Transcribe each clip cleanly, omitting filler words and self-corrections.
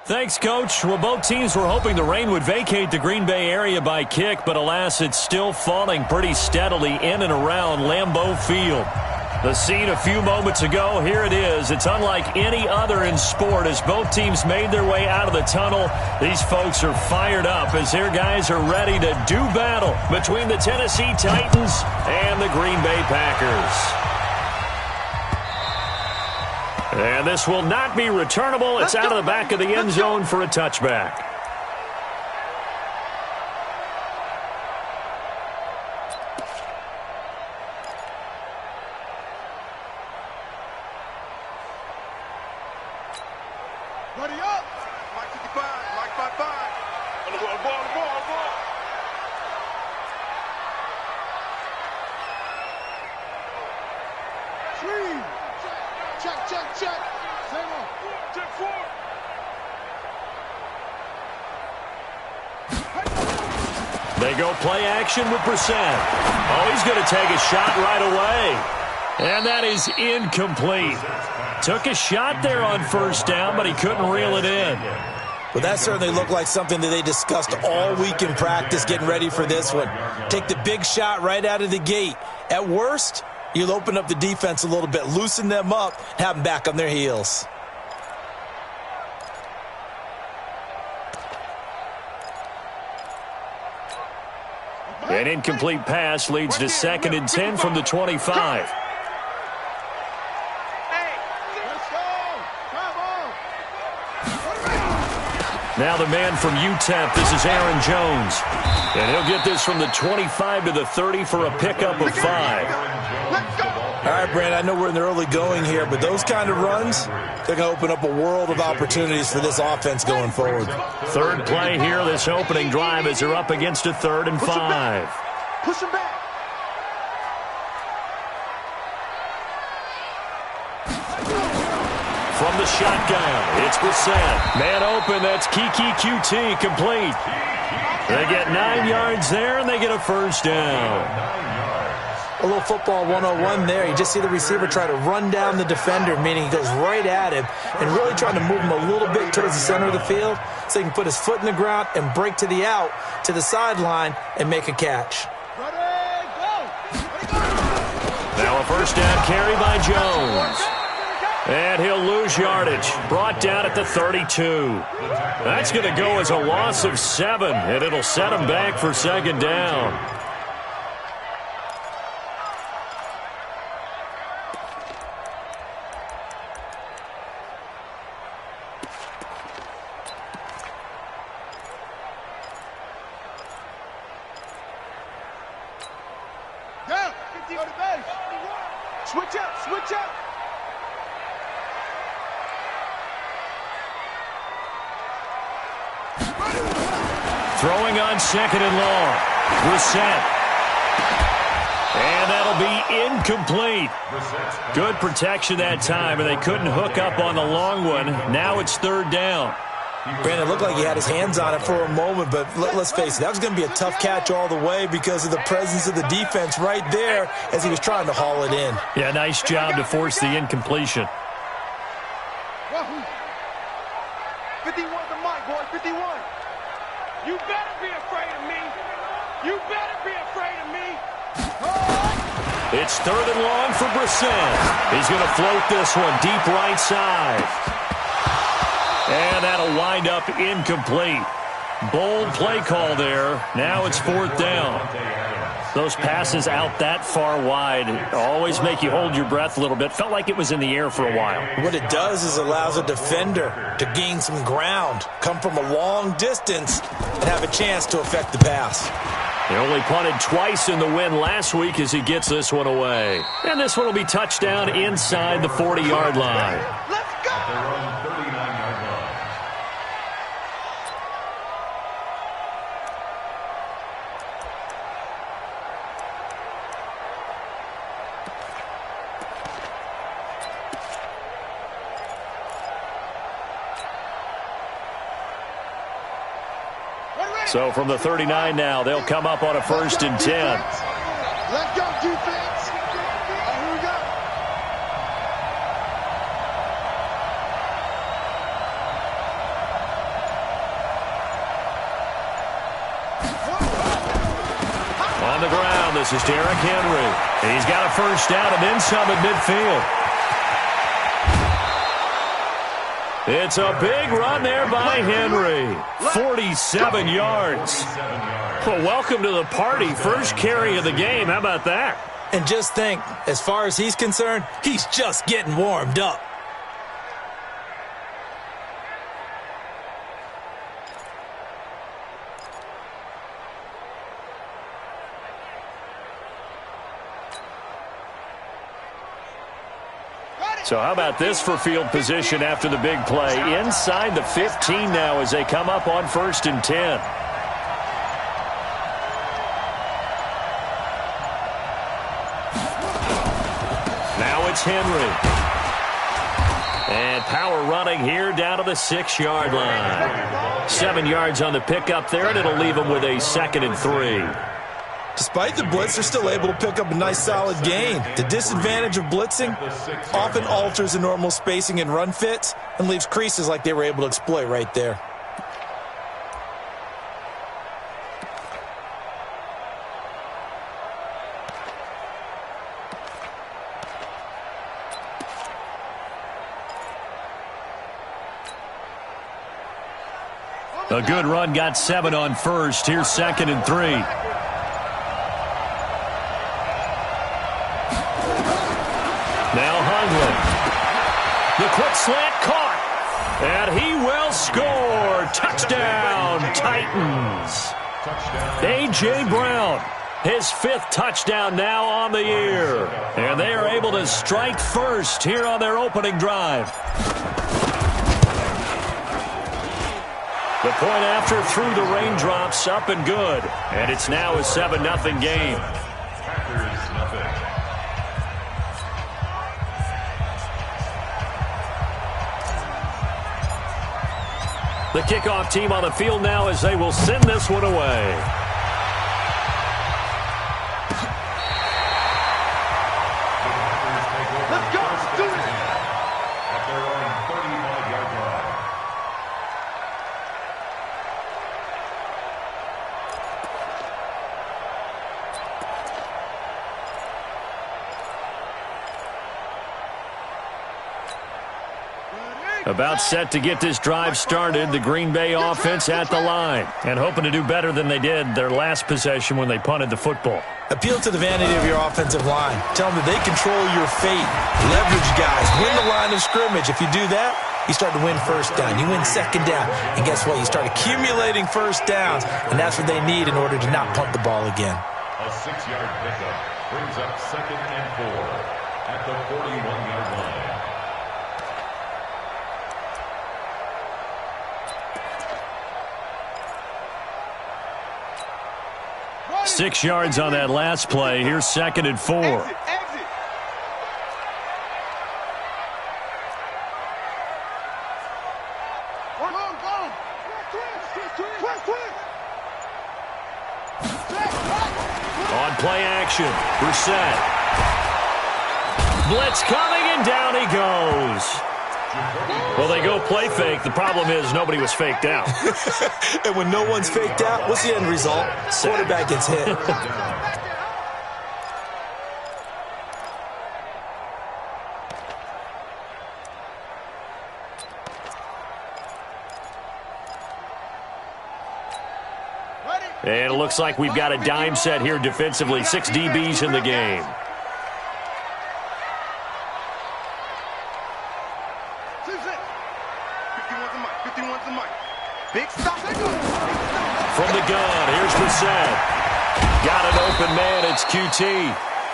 Thanks, Coach. Well, both teams were hoping the rain would vacate the Green Bay area by kick, but alas, it's still falling pretty steadily in and around Lambeau Field. The scene a few moments ago, here it is. It's unlike any other in sport as both teams made their way out of the tunnel. These folks are fired up as their guys are ready to do battle between the Tennessee Titans and the Green Bay Packers. And this will not be returnable. It's out of the back of the end zone for a touchback. Buddy up. Mike 55. Mike 55. On the ball. Three. Check. Same on. Check 4. They go play action with Brissett. Oh, he's going to take a shot right away. And that is incomplete. Took a shot there on first down, but he couldn't reel it in. Well, that certainly looked like something that they discussed all week in practice, getting ready for this one. Take the big shot right out of the gate. At worst, you'll open up the defense a little bit, loosen them up, have them back on their heels. An incomplete pass leads to 2nd and 10 from the 25. Now the man from UTEP, this is Aaron Jones. And he'll get this from the 25 to the 30 for a pickup of 5. All right, Brand, I know we're in the early going here, but those kind of runs, they're going to open up a world of opportunities for this offense going forward. Third play here, this opening drive, as they're up against a 3rd and 5. Push him back. From the shotgun, it's Brissett. Man open, that's Kiki QT, complete. They get 9 yards there, and they get a first down. A little football 101 there. You just see the receiver try to run down the defender, meaning he goes right at him and really trying to move him a little bit towards the center of the field so he can put his foot in the ground and break to the out, to the sideline, and make a catch. Now a first down carry by Jones. And he'll lose yardage. Brought down at the 32. That's going to go as a loss of 7, and it'll set him back for 2nd down. Switch up. Throwing on 2nd and long. Brissett. And that'll be incomplete. Good protection that time, and they couldn't hook up on the long one. Now it's 3rd down. Brandon, it looked like he had his hands on it for a moment, but let's face it, that was going to be a tough catch all the way because of the presence of the defense right there as he was trying to haul it in. Yeah, nice job to force the incompletion. 51 to Mike, boy, 51. You better be afraid of me. You better be afraid of me. It's 3rd and long for Brissett. He's going to float this one deep right side. And that'll wind up incomplete. Bold play call there. Now it's 4th down. Those passes out that far wide always make you hold your breath a little bit. Felt like it was in the air for a while. What it does is allows a defender to gain some ground, come from a long distance, and have a chance to affect the pass. He only punted twice in the win last week as he gets this one away. And this one will be touchdown inside the 40-yard line. Let's go! So from the 39 now, they'll come up on a 1st and 10. Let's go, defense. Here we go. This is Derrick Henry. He's got a first down and then some at midfield. It's a big run there by Henry. 47 yards. Well, welcome to the party. First carry of the game. How about that? And just think, as far as he's concerned, he's just getting warmed up. So how about this for field position after the big play? Inside the 15 now as they come up on 1st and 10. Now it's Henry. And power running here down to the 6-yard line. 7 yards on the pickup there, and it'll leave them with a 2nd and 3. Despite the blitz, they're still able to pick up a nice solid gain. The disadvantage of blitzing often alters the normal spacing and run fits and leaves creases like they were able to exploit right there. A good run got 7 on 1st. Here's 2nd and 3. Now Hundley. The quick slant caught. And he will score. Touchdown, Titans. A.J. Brown, his 5th touchdown now on the year. And they are able to strike first here on their opening drive. The point after through the raindrops, up and good. And it's now a 7-0 game. The kickoff team on the field now as they will send this one away. Let's go. Let's do it. At their own 35-yard line. About set to get this drive started, the Green Bay offense at the line and hoping to do better than they did their last possession when they punted the football. Appeal to the vanity of your offensive line. Tell them that they control your fate. Leverage guys. Win the line of scrimmage. If you do that, you start to win first down. You win second down. And guess what? You start accumulating first downs, and that's what they need in order to not punt the ball again. A 6-yard pickup brings up 2nd and 4 at the 41-yard line. 6 yards on that last play. Here's 2nd and 4. Exit. On play action, Brissett. Blitz coming, and down he goes. Well, they go play fake. The problem is nobody was faked out. And when no one's faked out, what's the end result? Quarterback gets hit. And it looks like we've got a dime set here defensively. 6 DBs in the game. From the gun, here's Brissett. Got an open man, it's QT.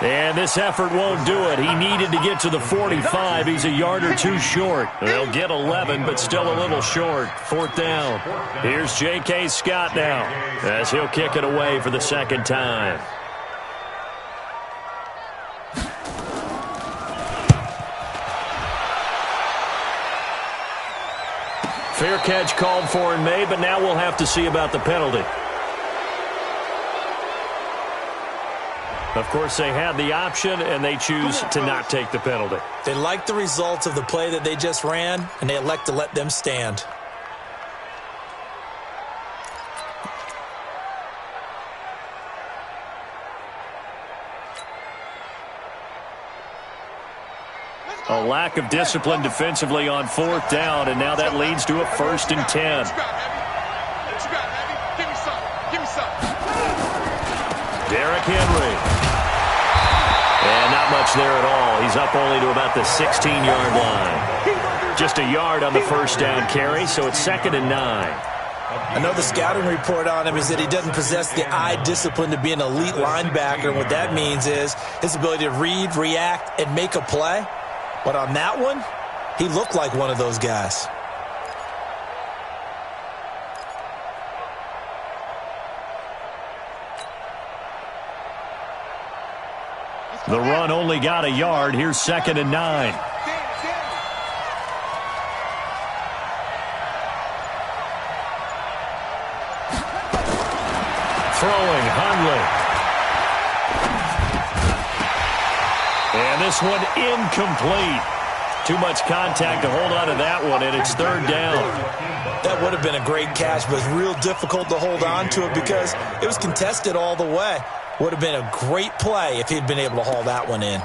And this effort won't do it. He needed to get to the 45. He's a yard or two short. They'll get 11, but still a little short. 4th down. Here's J.K. Scott now as he'll kick it away for the 2nd time. Fair catch called for and made, but now we'll have to see about the penalty. Of course, they had the option, and they choose to not take the penalty. They like the results of the play that they just ran, and they elect to let them stand. A lack of discipline defensively on 4th down, and now that leads to a 1st and 10. Derrick Henry. And not much there at all. He's up only to about the 16-yard line. Just a yard on the 1st down carry, so it's 2nd and 9. I know the scouting report on him is that he doesn't possess the eye discipline to be an elite linebacker. And what that means is his ability to read, react, and make a play. But on that one, he looked like one of those guys. The run only got a yard. Here's 2nd and 9. Throwing, Hundley. And this one incomplete. Too much contact to hold on to that one, and it's 3rd down. That would have been a great catch, but it's real difficult to hold on to it because it was contested all the way. Would have been a great play if he'd been able to haul that one in.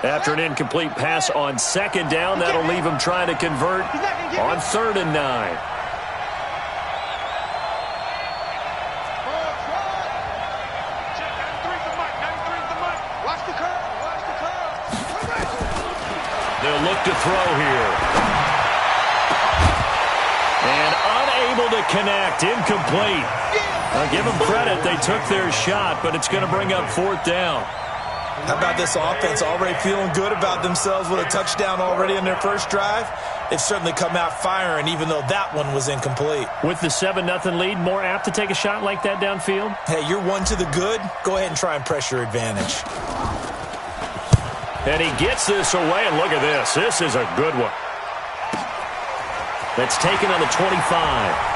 After an incomplete pass on 2nd down, that'll leave him trying to convert on 3rd and 9. They'll look to throw here. And unable to connect. Incomplete. I'll give them credit. They took their shot, but it's going to bring up 4th down. How about this offense already feeling good about themselves with a touchdown already in their first drive? They've certainly come out firing, even though that one was incomplete. With the 7-0 lead, more apt to take a shot like that downfield? Hey, you're one to the good. Go ahead and try and press your advantage. And he gets this away, and look at this. This is a good one. That's taken on the 25.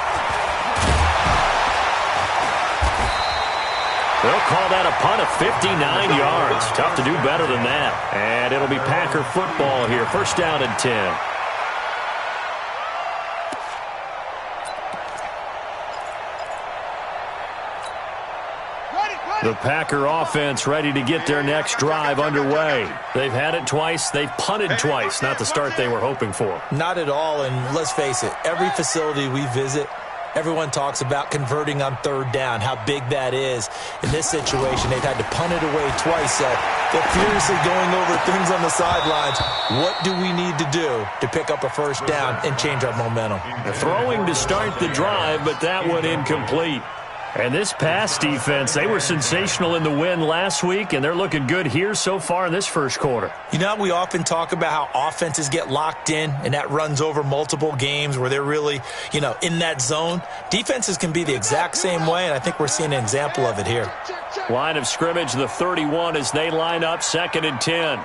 They'll call that a punt of 59 yards. Tough to do better than that. And it'll be Packer football here. 1st down and 10. The Packer offense ready to get their next drive underway. They've had it twice. They've punted twice. Not the start they were hoping for. Not at all, and let's face it, every facility we visit, everyone talks about converting on 3rd down, how big that is. In this situation, they've had to punt it away twice. They're furiously going over things on the sidelines. What do we need to do to pick up a 1st down and change our momentum? The throwing to start the drive, but that one incomplete. And this pass defense, they were sensational in the win last week, and they're looking good here so far in this first quarter. You know, we often talk about how offenses get locked in, and that runs over multiple games where they're really, in that zone. Defenses can be the exact same way, and I think we're seeing an example of it here. Line of scrimmage, the 31 as they line up, 2nd and 10.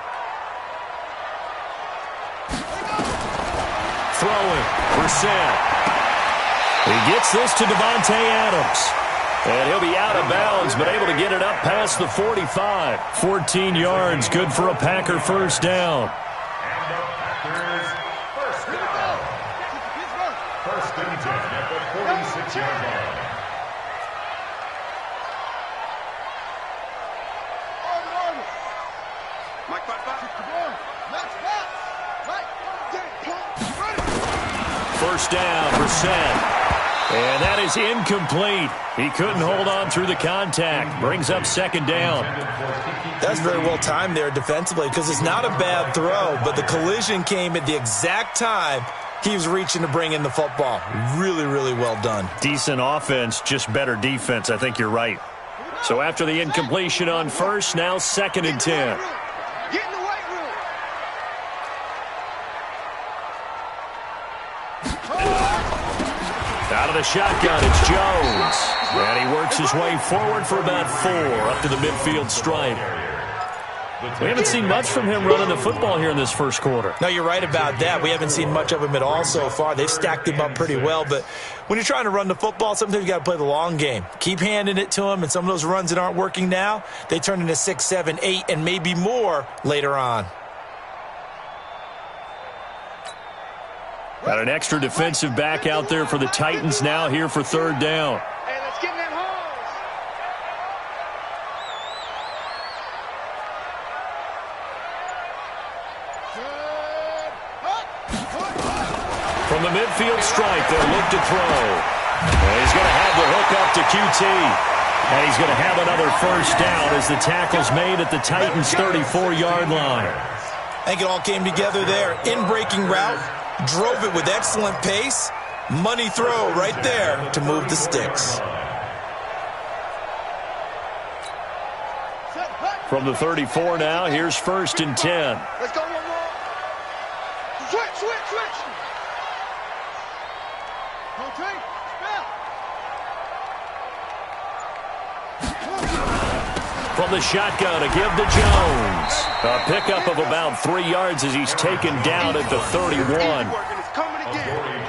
Throwing, Brissett. He gets this to Devontae Adams. And he'll be out of bounds, but able to get it up past the 45. 14 yards, good for a Packer 1st down. And the Packers 1st down. 1st and 10 at the 46-yard line. First down, Brissett. And that is incomplete. He couldn't hold on through the contact. Brings up 2nd down. That's very well timed there defensively because it's not a bad throw, but the collision came at the exact time he was reaching to bring in the football. Really, really well done. Decent offense, just better defense. I think you're right. So after the incompletion on 1st, now 2nd and 10. Out of the shotgun, it's Jones. And he works his way forward for about 4 up to the midfield stripe. We haven't seen much from him running the football here in this first quarter. No, you're right about that. We haven't seen much of him at all so far. They've stacked him up pretty well. But when you're trying to run the football, sometimes you got to play the long game. Keep handing it to him, and some of those runs that aren't working now, they turn into 6, 7, 8, and maybe more later on. Got an extra defensive back out there for the Titans now here for third down. Hey, let's get in that hole. From the midfield stripe, they'll look to throw. And he's going to have the hook up to QT. And he's going to have another first down as the tackle's made at the Titans' 34-yard line. I think it all came together there. In-breaking route, drove it with excellent pace. Money throw right there to move the sticks. From the 34 now, here's 1st and 10. Let's go one more. Switch. Rotate. Spell. From the shotgun, a give to Jones. A pickup of about 3 yards as he's taken down at the 31.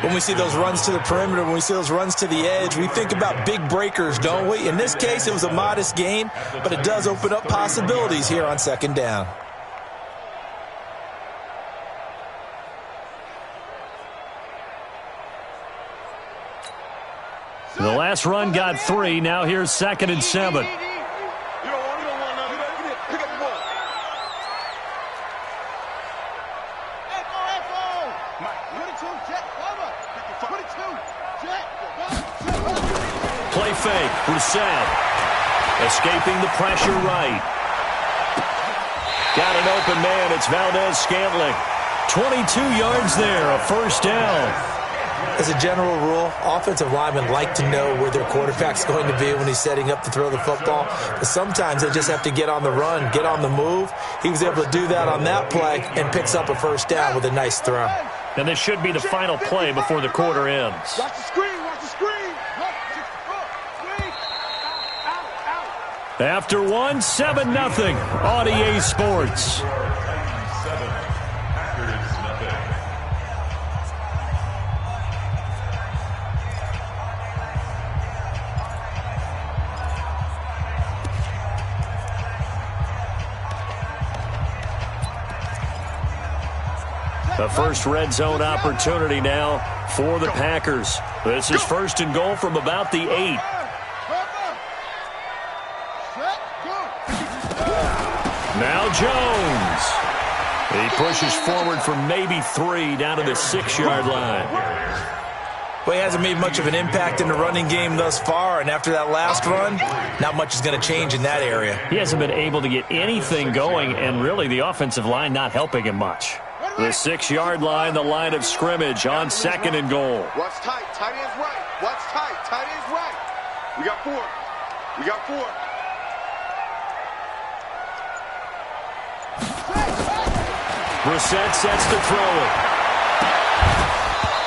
When we see those runs to the perimeter, when we see those runs to the edge, we think about big breakers, don't we? In this case, it was a modest gain, but it does open up possibilities here on 2nd down. The last run got 3. Now here's 2nd and 7. Play fake. Brissett. Escaping the pressure right. Got an open man. It's Valdez-Scantling. 22 yards there. A first down. As a general rule, offensive linemen like to know where their quarterback's going to be when he's setting up to throw the football. But sometimes they just have to get on the run, get on the move. He was able to do that on that play and picks up a first down with a nice throw. And this should be the final play before the quarter ends. Watch the screen. After 1, 7-0. RDA Sports. The first red zone opportunity now for the Packers. This is 1st and goal from about the 8. Now Jones. He pushes forward for maybe 3 down to the 6-yard line. Well, he hasn't made much of an impact in the running game thus far, and after that last run, not much is going to change in that area. He hasn't been able to get anything going, and really the offensive line not helping him much. The 6-yard line, the line of scrimmage on 2nd and goal. Watch tight. Tight end's right. Watch tight. Tight end's right. We got 4. Brissett sets to throw it.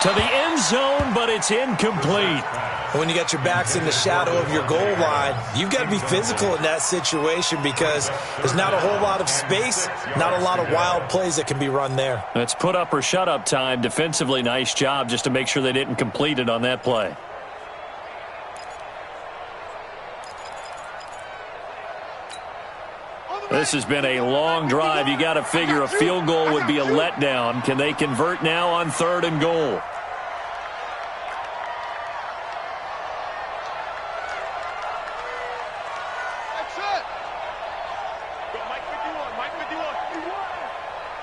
To the end zone, but it's incomplete. When you got your backs in the shadow of your goal line, you've got to be physical in that situation because there's not a whole lot of space, not a lot of wild plays that can be run there. It's put up or shut up time. Defensively, nice job just to make sure they didn't complete it on that play. This has been a long drive. You got to figure a field goal would be a letdown. Can they convert now on 3rd and goal? That's it. Go, Mike 51.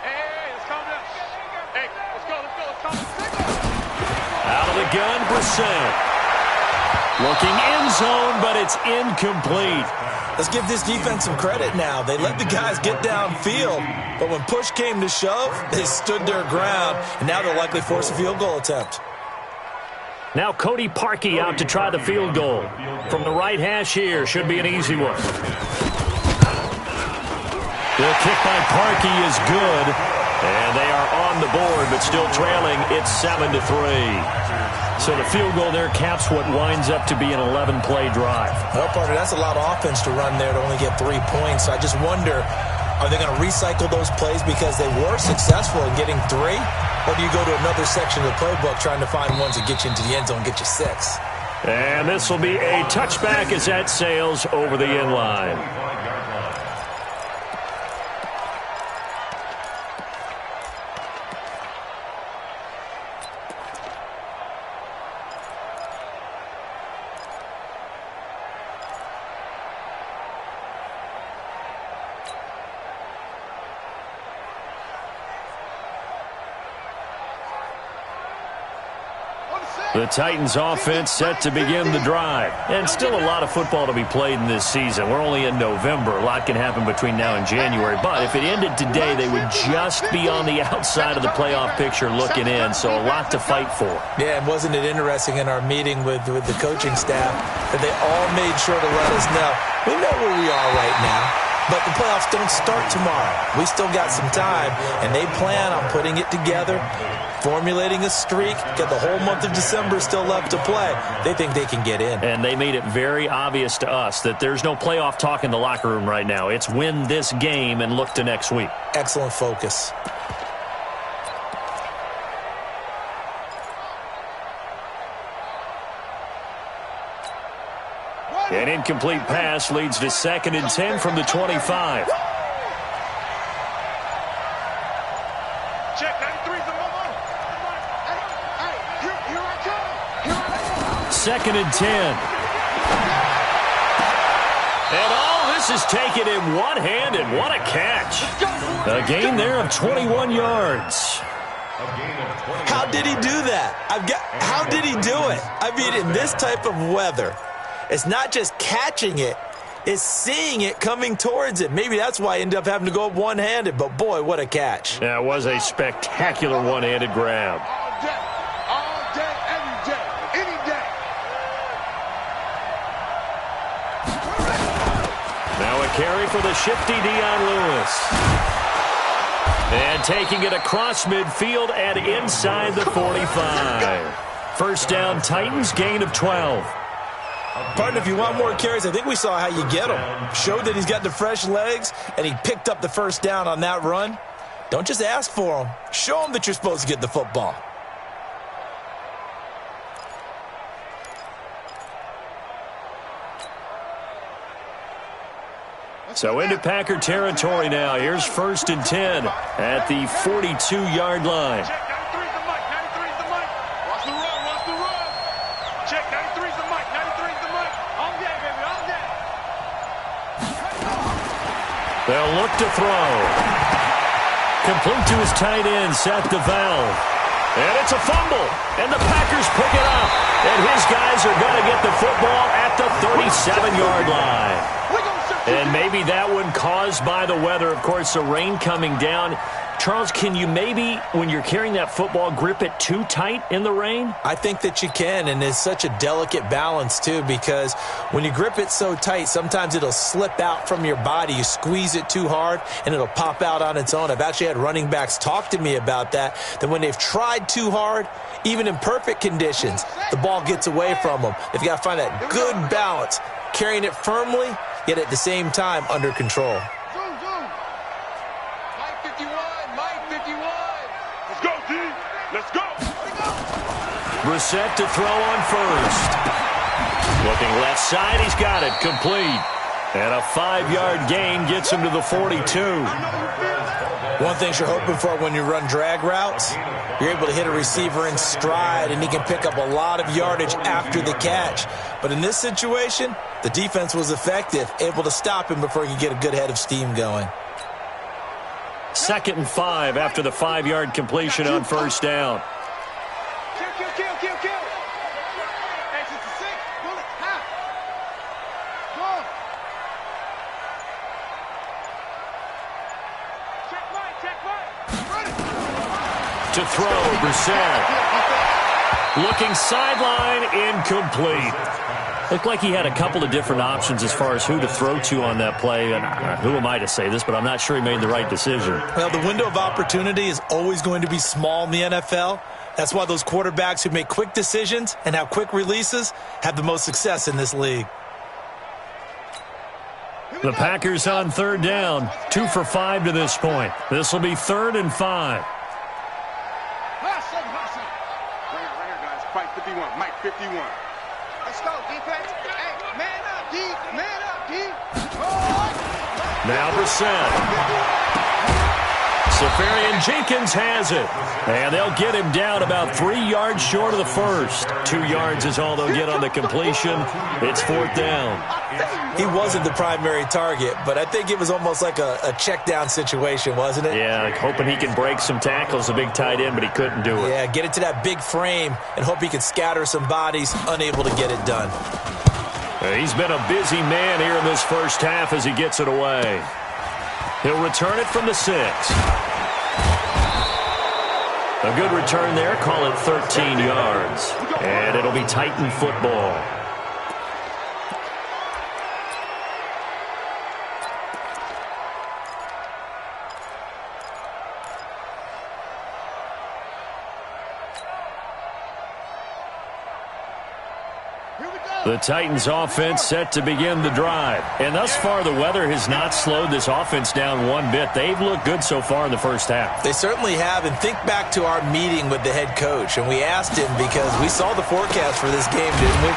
Hey, let's calm down. Hey, let's go. Out of the gun, Brissett. Looking end zone, but it's incomplete. Let's give this defense some credit now. They let the guys get downfield, but when push came to shove, they stood their ground, and now they'll likely force a field goal attempt. Now Cody Parkey out to try the field goal. From the right hash here, should be an easy one. The kick by Parkey is good, and they are on the board, but still trailing. It's 7-3. So the field goal there caps what winds up to be an 11-play drive. Well, partner, that's a lot of offense to run there to only get 3 points. So I just wonder, are they going to recycle those plays because they were successful in getting 3? Or do you go to another section of the playbook trying to find ones that get you into the end zone and get you 6? And this will be a touchback as that sails over the end line. The Titans offense set to begin the drive. And still a lot of football to be played in this season. We're only in November. A lot can happen between now and January. But if it ended today, they would just be on the outside of the playoff picture looking in. So a lot to fight for. Yeah, and wasn't it interesting in our meeting with the coaching staff that they all made sure to let us know, we know where we are right now. But the playoffs don't start tomorrow. We still got some time, and they plan on putting it together, formulating a streak, got the whole month of December still left to play. They think they can get in. And they made it very obvious to us that there's no playoff talk in the locker room right now. It's win this game and look to next week. Excellent focus. An incomplete pass leads to 2nd and 10 from the 25. Check 93's the moment. Hey, here I come. 2nd and 10. And all this is taken in one hand, and what a catch. A gain there of 21 yards. How did he do that? How did he do it? I mean, in this type of weather, it's not just catching it, it's seeing it coming towards it. Maybe that's why I ended up having to go up one-handed, but boy, what a catch. That was a spectacular one-handed grab. All day, every day, any day. Now a carry for the shifty Dion Lewis. And taking it across midfield and inside the 45. First down, Titans, gain of 12. Partner, if you want more carries, I think we saw how you get him. Showed that he's got the fresh legs, and he picked up the first down on that run. Don't just ask for him. Show him that you're supposed to get the football. So into Packer territory now. Here's 1st and 10 at the 42-yard line. Check 93's the mic. 93's the mic. Watch the run. Watch the run. Check 93's the mic. 93's the mic. On day, baby. On day. They'll look to throw. Complete to his tight end, Seth DeValve. And it's a fumble. And the Packers pick it up. And his guys are going to get the football at the 37-yard line. And maybe that one caused by the weather. Of course, the rain coming down. Charles, can you maybe, when you're carrying that football, grip it too tight in the rain? I think that you can, and it's such a delicate balance, too, because when you grip it so tight, sometimes it'll slip out from your body. You squeeze it too hard, and it'll pop out on its own. I've actually had running backs talk to me about that when they've tried too hard, even in perfect conditions, the ball gets away from them. They've got to find that good balance, carrying it firmly, yet at the same time under control. Mike 51, Mike 51. Let's go, D. Let's go. Brissett to throw on first. Looking left side, he's got it, complete. And a 5-yard gain gets him to the 42. One thing you're hoping for when you run drag routes, you're able to hit a receiver in stride, and he can pick up a lot of yardage after the catch. But in this situation, the defense was effective, able to stop him before he could get a good head of steam going. 2nd and 5 after the 5-yard completion on first down. Kill. Exit to 6. Pull it. Half. Go. Check Mike. To throw, Brissett. Looking sideline, incomplete. Looked like he had a couple of different options as far as who to throw to on that play. And who am I to say this, but I'm not sure he made the right decision. Well, the window of opportunity is always going to be small in the NFL. That's why those quarterbacks who make quick decisions and have quick releases have the most success in this league. The Packers on 3rd down, 2 for 5 to this point. This will be 3rd and 5. Right here, guys. Fight 51. Mike 51. Let's go, defense. Hey, man up, D. Man up, D. Now Brissett. Safarian-Jenkins has it. And they'll get him down about 3 yards short of the first. 2 yards is all they'll get on the completion. It's 4th down. He wasn't the primary target, but I think it was almost like a check down situation, wasn't it? Yeah, hoping he can break some tackles, a big tight end, but he couldn't do it. Yeah, get it to that big frame and hope he can scatter some bodies, unable to get it done. He's been a busy man here in this first half as he gets it away. He'll return it from the 6. A good return there. Call it 13 yards. And it'll be Titan football. The Titans offense set to begin the drive. And thus far, the weather has not slowed this offense down one bit. They've looked good so far in the first half. They certainly have. And think back to our meeting with the head coach. And we asked him because we saw the forecast for this game, didn't we?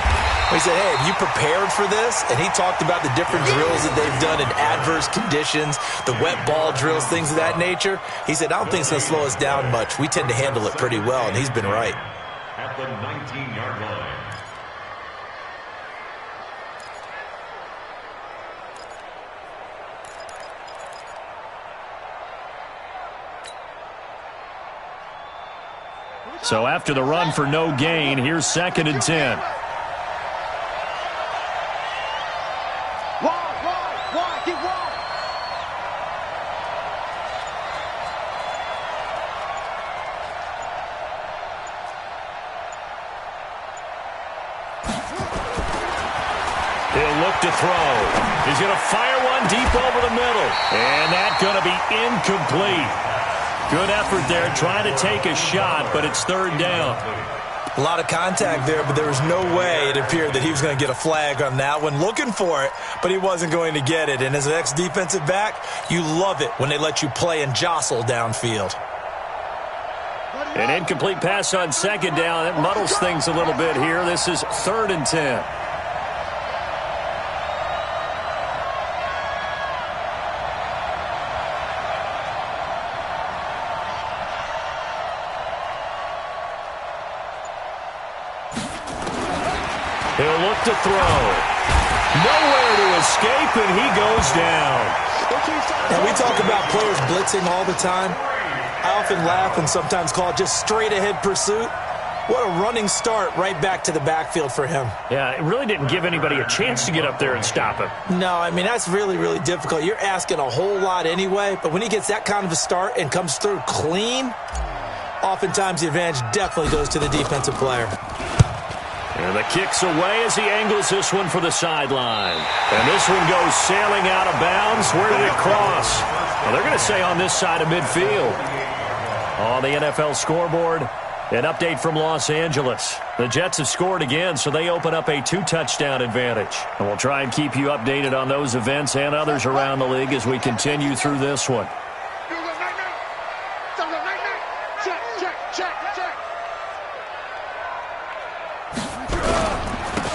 We said, hey, have you prepared for this? And he talked about the different drills that they've done in adverse conditions, the wet ball drills, things of that nature. He said, I don't think it's going to slow us down much. We tend to handle it pretty well, and he's been right. At the 19-yard line. So after the run for no gain, here's 2nd and 10. Wide, get wide. He'll look to throw. He's going to fire one deep over the middle. And that's going to be incomplete. Good effort there, trying to take a shot, but it's 3rd down. A lot of contact there, but there was no way it appeared that he was going to get a flag on that one. Looking for it, but he wasn't going to get it. And as an ex-defensive back, you love it when they let you play and jostle downfield. An incomplete pass on 2nd down. That muddles things a little bit here. This is 3rd and 10. He'll look to throw. Nowhere to escape, and he goes down. Now, we talk about players blitzing all the time. I often laugh and sometimes call it just straight-ahead pursuit. What a running start right back to the backfield for him. Yeah, it really didn't give anybody a chance to get up there and stop him. No, I mean, that's really, really difficult. You're asking a whole lot anyway, but when he gets that kind of a start and comes through clean, oftentimes the advantage definitely goes to the defensive player. And the kick's away as he angles this one for the sideline. And this one goes sailing out of bounds. Where did it cross? Well, they're going to say on this side of midfield. On the NFL scoreboard, an update from Los Angeles. The Jets have scored again, so they open up a 2-touchdown advantage. And we'll try and keep you updated on those events and others around the league as we continue through this one.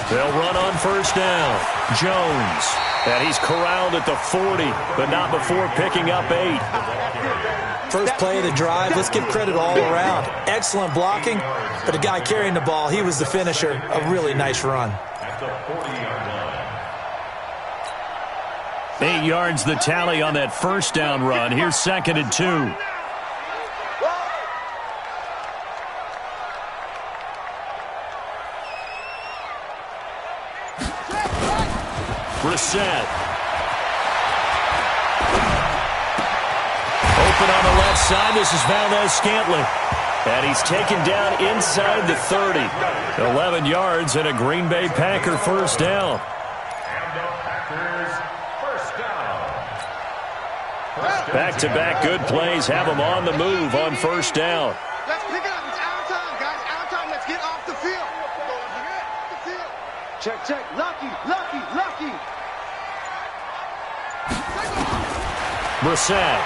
They'll run on 1st down. Jones. And he's corralled at the 40, but not before picking up 8. First play of the drive, let's give credit all around. Excellent blocking, but the guy carrying the ball, he was the finisher. A really nice run. At the 40-yard line. 8 yards the tally on that 1st down run. Here's 2nd and 2. Brissett. Open on the left side. This is Valdez-Scantling. And he's taken down inside the 30. 11 yards and a Green Bay Packer 1st down. And the Packers first down. Back-to-back good plays have them on the move on 1st down. Let's pick it up. It's our time, guys. Our time. Let's get off the field. Check. Lucky. Brissett.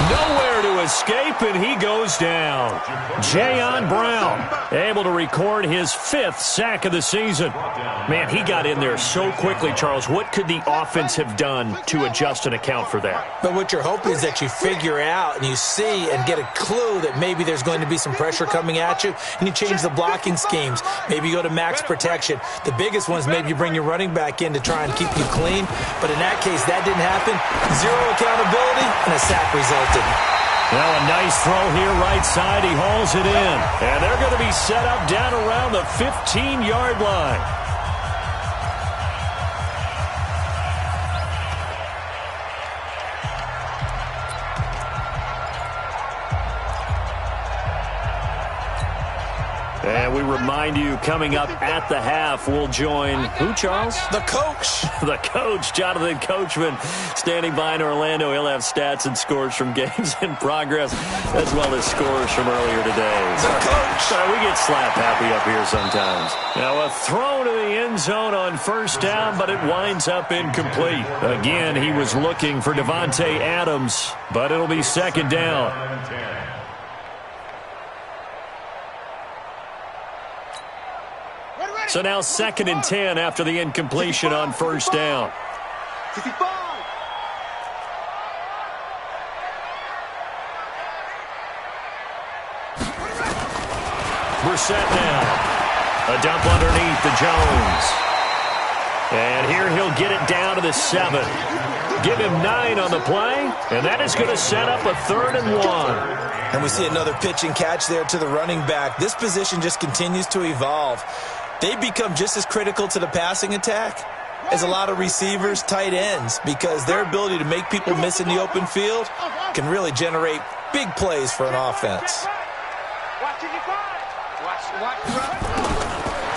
Nowhere to escape, and he goes down. Jayon Brown able to record his 5th sack of the season. Man, he got in there so quickly, Charles. What could the offense have done to adjust and account for that? But what you're hoping is that you figure out and you see and get a clue that maybe there's going to be some pressure coming at you, and you change the blocking schemes. Maybe you go to max protection. The biggest one is maybe you bring your running back in to try and keep you clean. But in that case, that didn't happen. 0 accountability, and a sack resulted. Well, a nice throw here right side. He hauls it in. And they're going to be set up down around the 15-yard line. And we remind you, coming up at the half, we'll join who, Charles? The coach. The coach, Jonathan Coachman, standing by in Orlando. He'll have stats and scores from games in progress, as well as scores from earlier today. The coach. Sorry, we get slap happy up here sometimes. Now, a throw to the end zone on first down, but it winds up incomplete. Again, he was looking for Devontae Adams, but it'll be second down. So now 2nd and 10 after the incompletion on first down. 65. Brissett now. A dump underneath to Jones. And here he'll get it down to the 7. Give him 9 on the play, and that is going to set up a 3rd and 1. And we see another pitch and catch there to the running back. This position just continues to evolve. They become just as critical to the passing attack as a lot of receivers, tight ends, because their ability to make people miss in the open field can really generate big plays for an offense.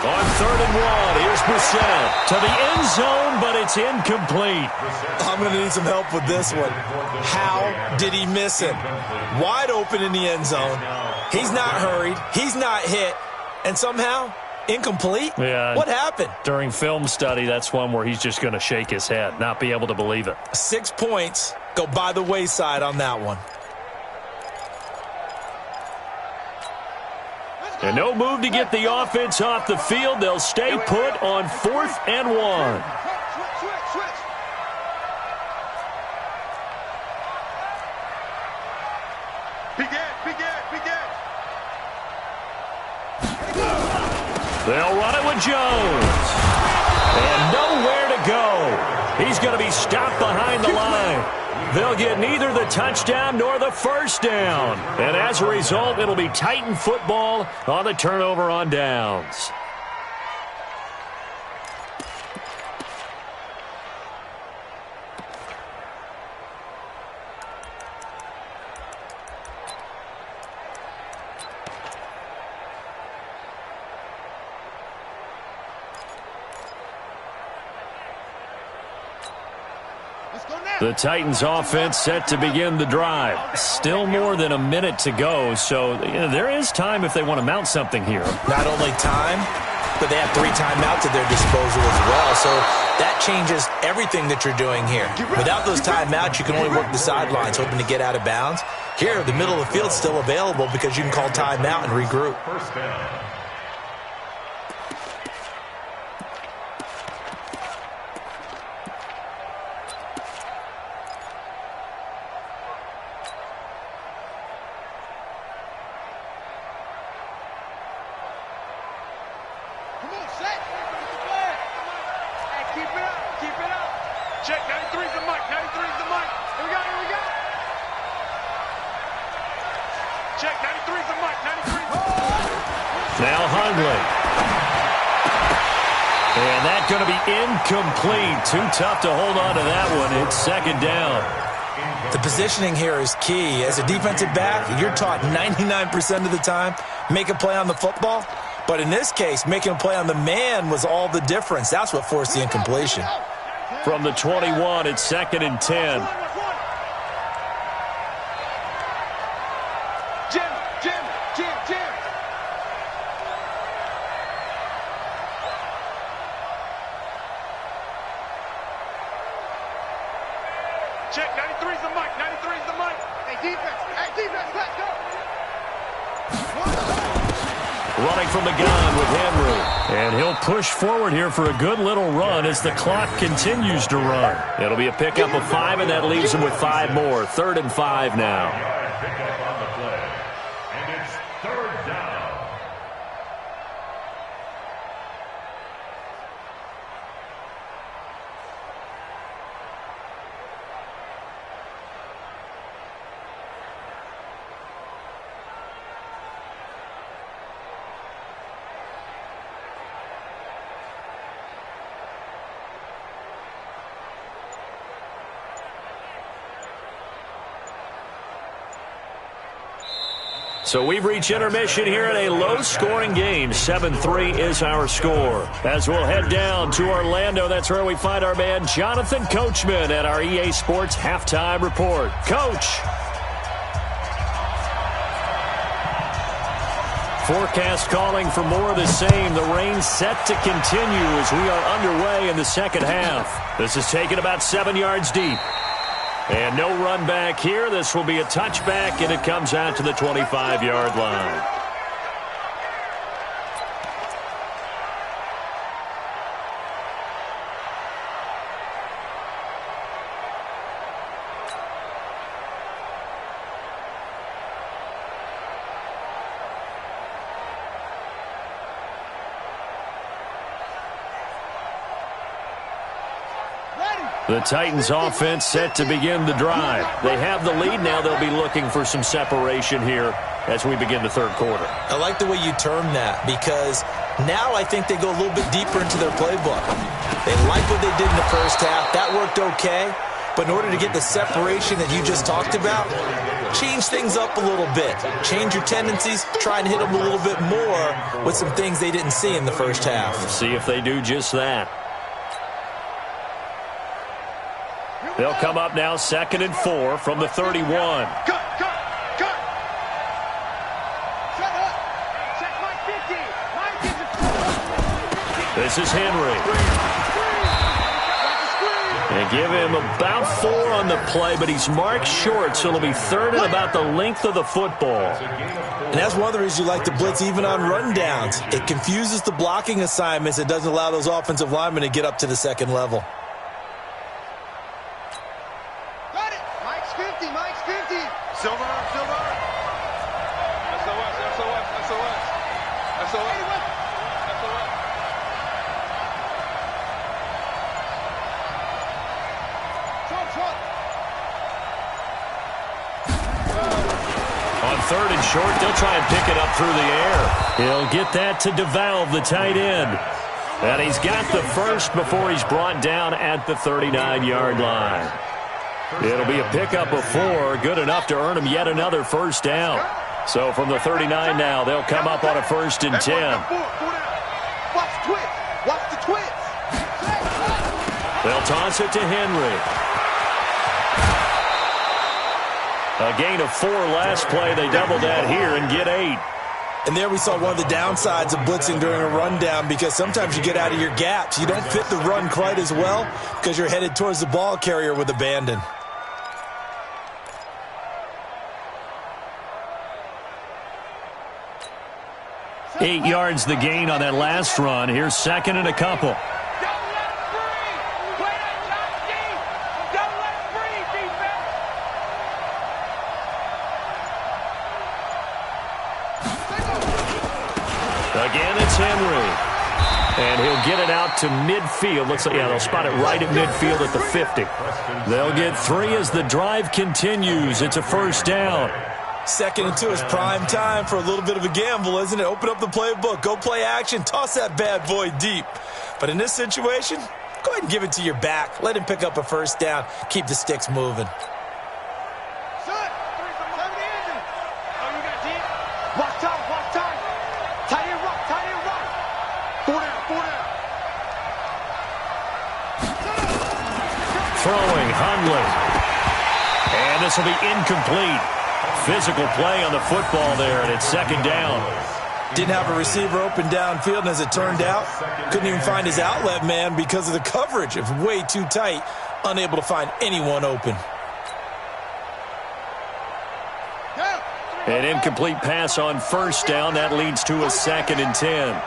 On 3rd and 1, here's Brissett to the end zone, but it's incomplete. I'm going to need some help with this one. How did he miss him? Wide open in the end zone. He's not hurried. He's not hit. And somehow, incomplete? Yeah. What happened? During film study, that's one where he's just going to shake his head, not be able to believe it. 6 points go by the wayside on that one. And no move to get the offense off the field. They'll stay put on 4th and 1. Switch. Begin. They'll run it with Jones. And nowhere to go. He's going to be stopped behind the line. They'll get neither the touchdown nor the first down. And as a result, it'll be Titan football on the turnover on downs. The Titans offense set to begin the drive. Still more than a minute to go, so there is time if they want to mount something here. Not only time, but they have 3 timeouts at their disposal as well, so that changes everything that you're doing here. Without those timeouts, you can only work the sidelines, hoping to get out of bounds. Here, the middle of the field's still available because you can call timeout and regroup. First down. Check, 93's the mic. 93's the mic. Here we go. Check, 93's the mic. 93's the mic. Now Hundley. And that's going to be incomplete. Too tough to hold on to that one. It's second down. The positioning here is key. As a defensive back, you're taught 99% of the time, make a play on the football. But in this case, making a play on the man was all the difference. That's what forced the incompletion. From the 21, it's second and 10. Jim. Check, 93's the mic. 93's the mic. Hey, defense. running from the gun with Henry. And he'll push forward here for a good little run as the clock continues to run. It'll be a pickup of 5, and that leaves him with 5 more. 3rd and 5 now. Pickup on the play. And it's 3rd down. So we've reached intermission here in a low-scoring game. 7-3 is our score. As we'll head down to Orlando, that's where we find our man Jonathan Coachman at our EA Sports Halftime Report. Coach. Forecast calling for more of the same. The rain set to continue as we are underway in the second half. This is taken about 7 yards deep. And no run back here. This will be a touchback, and it comes out to the 25-yard line. The Titans offense set to begin the drive. They have the lead now. They'll be looking for some separation here as we begin the third quarter. I like the way you term that, because now I think they go a little bit deeper into their playbook. They like what they did in the first half. That worked okay. But in order to get the separation that you just talked about, change things up a little bit. Change your tendencies. Try and hit them a little bit more with some things they didn't see in the first half. See if they do just that. They'll come up now 2nd and 4 from the 31. Cut. Set up. Check my 50. This is Henry. And give him about 4 on the play, but he's marked short, so it'll be 3rd and about the length of the football. And that's one of the reasons you like to blitz even on rundowns. It confuses the blocking assignments. It doesn't allow those offensive linemen to get up to the second level. Silver. On 3rd and short, they'll try and pick it up through the air. He'll get that to DeValve, the tight end. And he's got the first before he's brought down at the 39-yard line. It'll be a pickup of 4, good enough to earn him yet another first down. So from the 39 now, they'll come up on a 1st and 10. Watch the twist. They'll toss it to Henry. A gain of 4 last play. They double that here and get 8. And there we saw one of the downsides of blitzing during a rundown, because sometimes you get out of your gaps. You don't fit the run quite as well because you're headed towards the ball carrier with abandon. Eight yards the gain on that last run. Here's 2nd and a couple. Again, it's Henry. And he'll get it out to midfield. Looks like, yeah, they'll spot it right at midfield at the 50. They'll get 3 as the drive continues. It's a first down. 2nd and 2 is prime time for a little bit of a gamble, isn't it? Open up the playbook. Go play action. Toss that bad boy deep. But in this situation, go ahead and give it to your back. Let him pick up a first down. Keep the sticks moving. Throwing, Hundley. And this will be incomplete. Physical play on the football there, and it's 2nd down. Didn't have a receiver open downfield, and as it turned out, couldn't even find his outlet man because of the coverage. It was way too tight, unable to find anyone open. An incomplete pass on first down. That leads to a 2nd and 10.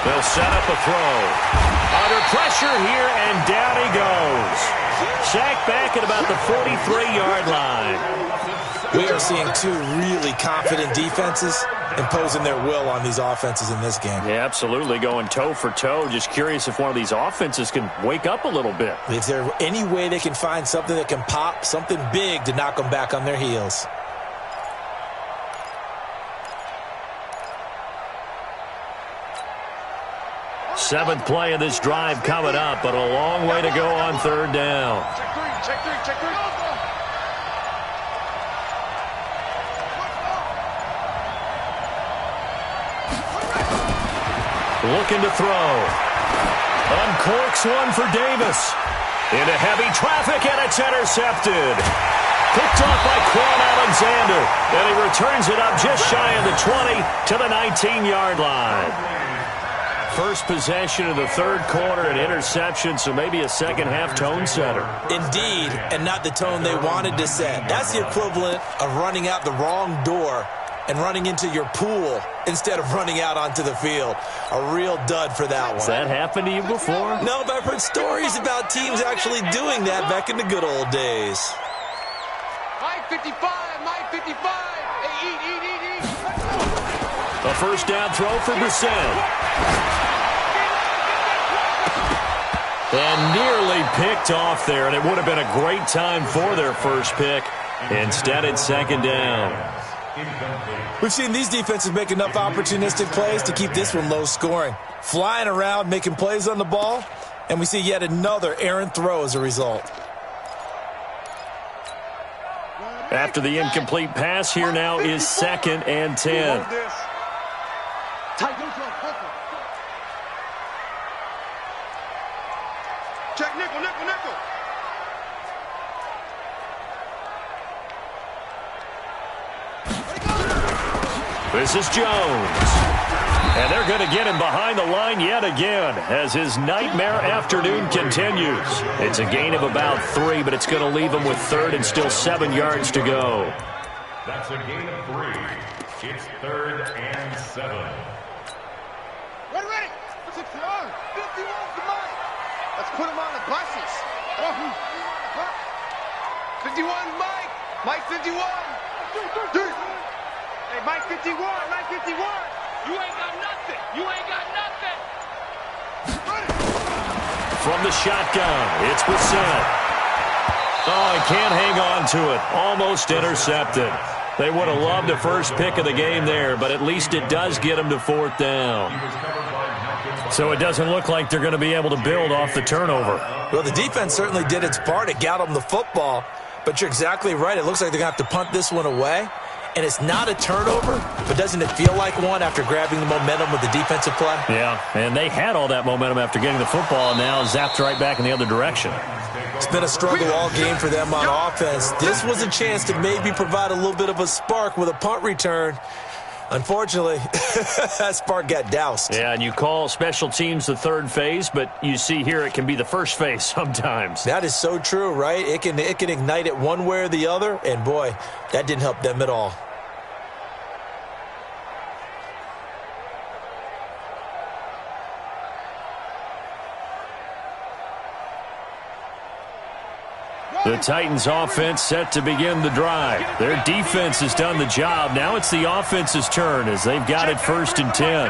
They'll set up a throw. Under pressure here, and down he goes. Sacked back at about the 43-yard line. We are seeing two really confident defenses imposing their will on these offenses in this game. Yeah, absolutely, going toe for toe. Just curious if one of these offenses can wake up a little bit. Is there any way they can find something that can pop, something big to knock them back on their heels? Seventh play of this drive coming up, but a long way to go on 3rd down. Check three. Looking to throw. Uncorks one for Davis. Into heavy traffic, and it's intercepted. Picked off by Quan Alexander. And he returns it up just shy of the 20 to the 19-yard line. First possession of the 3rd quarter, an interception, so maybe a second-half tone setter. Indeed, and not the tone they wanted to set. That's the equivalent of running out the wrong door and running into your pool instead of running out onto the field. A real dud for that one. Has that happened to you before? No, but I've heard stories about teams actually doing that back in the good old days. Mike 55. Hey, eat. A first down throw for Brissett. And nearly picked off there, and it would have been a great time for their first pick. Instead, it's 2nd down. We've seen these defenses make enough opportunistic plays to keep this one low scoring. Flying around, making plays on the ball, and we see yet another errant throw as a result. After the incomplete pass, here now is 2nd and 10. Check nickel. This is Jones. And they're going to get him behind the line yet again as his nightmare afternoon continues. It's a gain of about 3, but it's going to leave him with 3rd and still 7 yards to go. That's a gain of 3. It's 3rd and 7. Ready. 51 to Mike. Let's put him on the buses. 51 Mike. Mike 51. Hey, Mike 51. You ain't got nothing. From the shotgun, it's Brissett. Oh, he can't hang on to it. Almost intercepted. They would have loved a first pick of the game there, but at least it does get them to 4th down. So it doesn't look like they're going to be able to build off the turnover. Well, the defense certainly did its part. It got them the football, but you're exactly right. It looks like they're going to have to punt this one away. And it's not a turnover, but doesn't it feel like one after grabbing the momentum with the defensive play? Yeah, and they had all that momentum after getting the football, and now zapped right back in the other direction. It's been a struggle all game for them on offense. This was a chance to maybe provide a little bit of a spark with a punt return. Unfortunately, that spark got doused. Yeah, and you call special teams the 3rd phase, but you see here it can be the 1st phase sometimes. That is so true, right? It can ignite it one way or the other, and boy, that didn't help them at all. The Titans offense set to begin the drive. Their defense has done the job. Now it's the offense's turn as they've got it 1st and 10.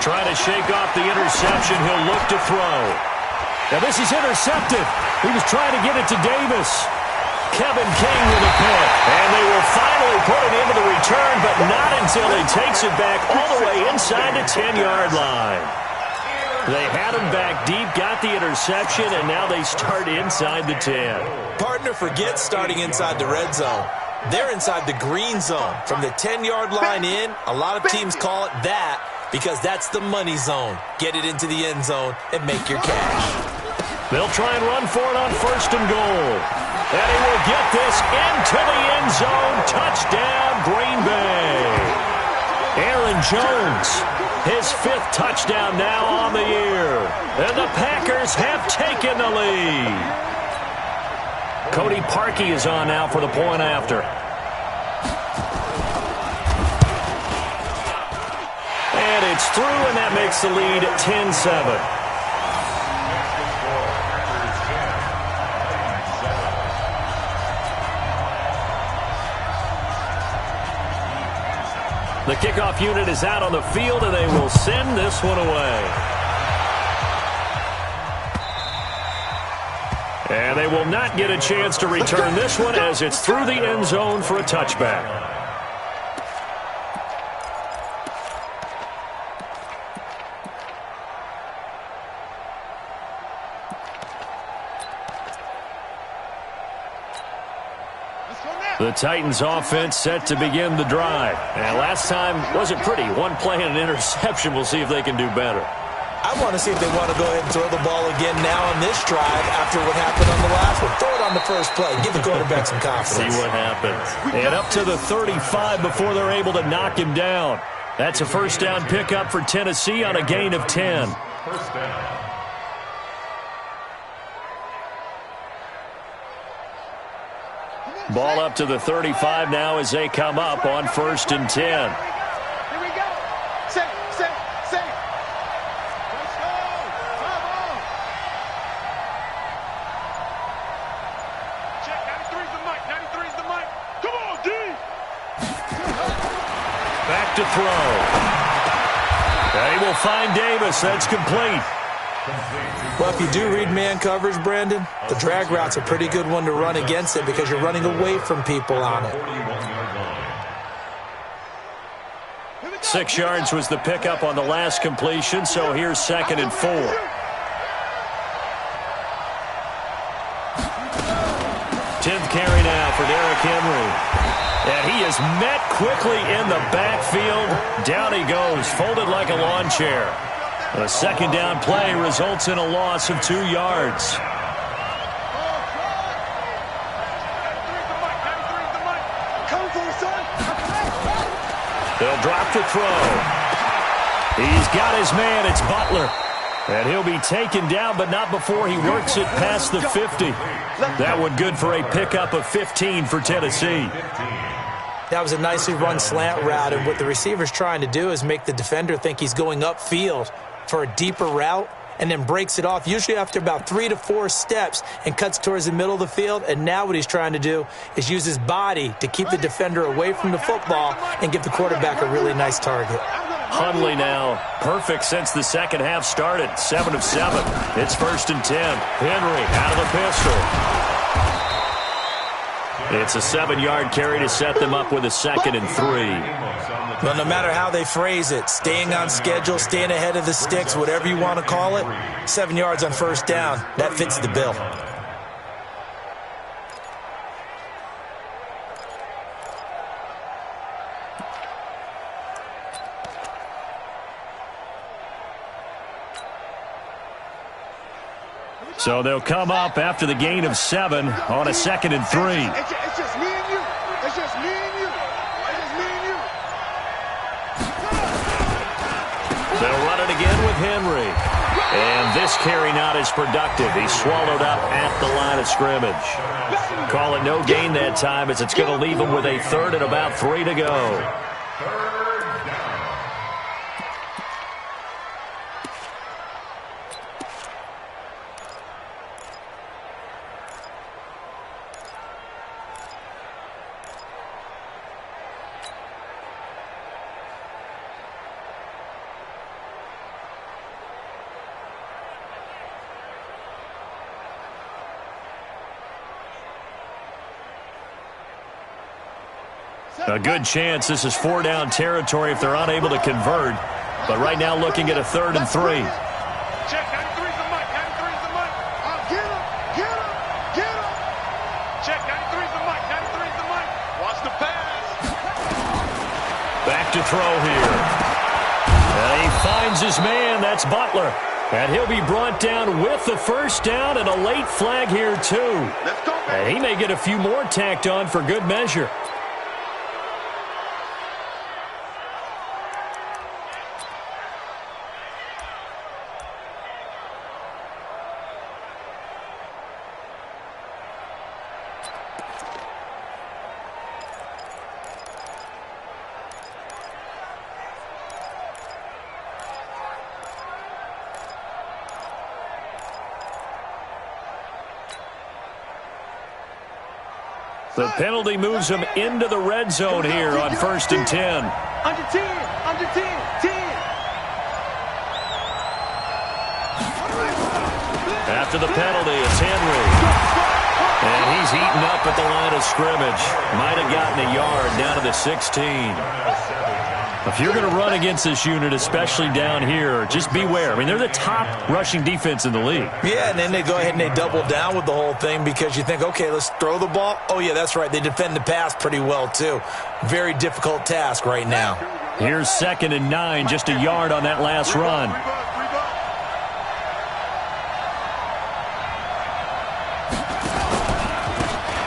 Trying to shake off the interception. He'll look to throw. Now this is intercepted. He was trying to get it to Davis. Kevin King with a pick. And they will finally put it into the return, but not until he takes it back all the way inside the 10-yard line. They had him back deep, got the interception, and now they start inside the 10. Partner, forget starting inside the red zone. They're inside the green zone. From the 10-yard line in, a lot of teams call it that. because that's the money zone. Get it into the end zone and make your cash. They'll try and run for it on 1st and goal. And he will get this into the end zone. Touchdown, Green Bay. Aaron Jones, his 5th touchdown now on the year. And the Packers have taken the lead. Cody Parkey is on now for the point after. And it's through, and that makes the lead 10-7. The kickoff unit is out on the field, and they will send this one away. And they will not get a chance to return this one as it's through the end zone for a touchback. The Titans offense set to begin the drive. And last time wasn't pretty. One play and an interception. We'll see if they can do better. I want to see if they want to go ahead and throw the ball again now on this drive after what happened on the last one. Throw it on the first play. Give the quarterback some confidence. See what happens. And up to the 35 before they're able to knock him down. That's a first down pickup for Tennessee on a gain of 10. First down. Ball up to the 35 now as they come up on 1st and 10. Here we go. Safe. Let's go. Come on. Check. 93's the mic. 93's the mic. Come on, D. Back to throw. They will find Davis. That's complete. Well, if you do read man coverage, Brandon, the drag route's a pretty good one to run against it because you're running away from people on it. 6 yards was the pickup on the last completion, so here's 2nd and 4. 10th carry now for Derrick Henry. And he is met quickly in the backfield. Down he goes, folded like a lawn chair. A 2nd down play results in a loss of 2 yards. They'll drop to throw. He's got his man. It's Butler. And he'll be taken down, but not before he works it past the 50. That one good for a pickup of 15 for Tennessee. That was a nicely run slant route, and what the receiver's trying to do is make the defender think he's going upfield for a deeper route, and then breaks it off, usually after about 3 to 4 steps, and cuts towards the middle of the field. And now what he's trying to do is use his body to keep the defender away from the football and give the quarterback a really nice target. Hundley now, perfect since the second half started. 7 of 7. It's 1st and 10. Henry out of the pistol. It's a 7-yard carry to set them up with a 2nd and 3. Well, no matter how they phrase it, staying on schedule, staying ahead of the sticks, whatever you want to call it, 7 yards on 1st down, that fits the bill. So they'll come up after the gain of 7 on a 2nd and 3. It's just me and you. It's just me and you. It's just me and you. They'll run it again with Henry. And this carry not as productive. He's swallowed up at the line of scrimmage. Call it no gain that time as it's going to leave him with a 3rd and about 3 to go. A good chance this is 4-down territory if they're unable to convert. But right now looking at a 3rd and 3. Check, 93's the mic. 93's the mic. Get him. Get him. Get him. Check, 93's the mic. 93's the mic. Watch the pass. Back to throw here. And he finds his man. That's Butler. And he'll be brought down with the first down and a late flag here, too. Let's go, man. And he may get a few more tacked on for good measure. The penalty moves him into the red zone here on 1st and 10. Under 10, under 10, 10. After the penalty, it's Henry. And he's eaten up at the line of scrimmage. Might have gotten a yard down to the 16. If you're going to run against this unit, especially down here, just beware. I mean, they're the top rushing defense in the league. Yeah, and then they go ahead and they double down with the whole thing because you think, okay, let's throw the ball. Oh, yeah, that's right. They defend the pass pretty well, too. Very difficult task right now. Here's 2nd and 9, just a yard on that last run.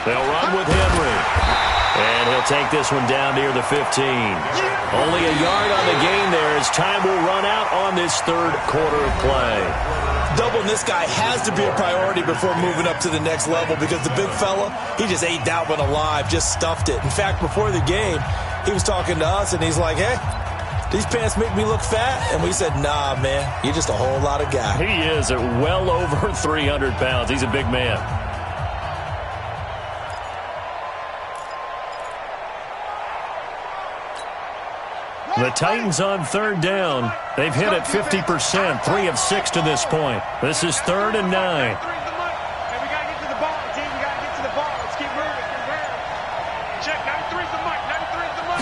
They'll run with Henry. And he'll take this one down near the 15. Only a yard on the gain there as time will run out on this third quarter of play. Doubling this guy has to be a priority before moving up to the next level because the big fella, he just ate that one alive, just stuffed it. In fact, before the game, he was talking to us, and he's like, hey, these pants make me look fat? And we said, nah, man, you're just a whole lot of guy. He is at well over 300 pounds. He's a big man. The Titans on 3rd down. They've hit it 50%, 3 of 6 to this point. This is 3rd and 9. And we got to get to the ball, team. We got to get to the ball. Let's keep moving. Check. 93's the mic. 93's the mic.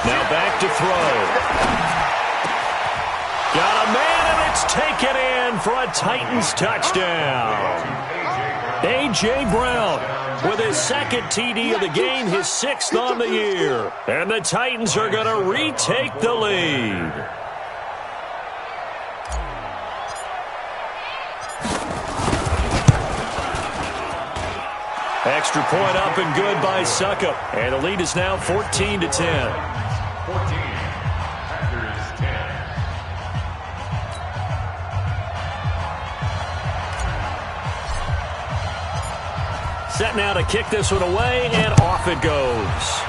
Now back to throw. Got a man, and it's taken in for a Titans touchdown. A.J. Brown with his 2nd TD of the game, his 6th on the year. And the Titans are going to retake the lead. Extra point up and good by Suckup. And the lead is now 14-10. 14. Packers 10. Set now to kick this one away, and off it goes.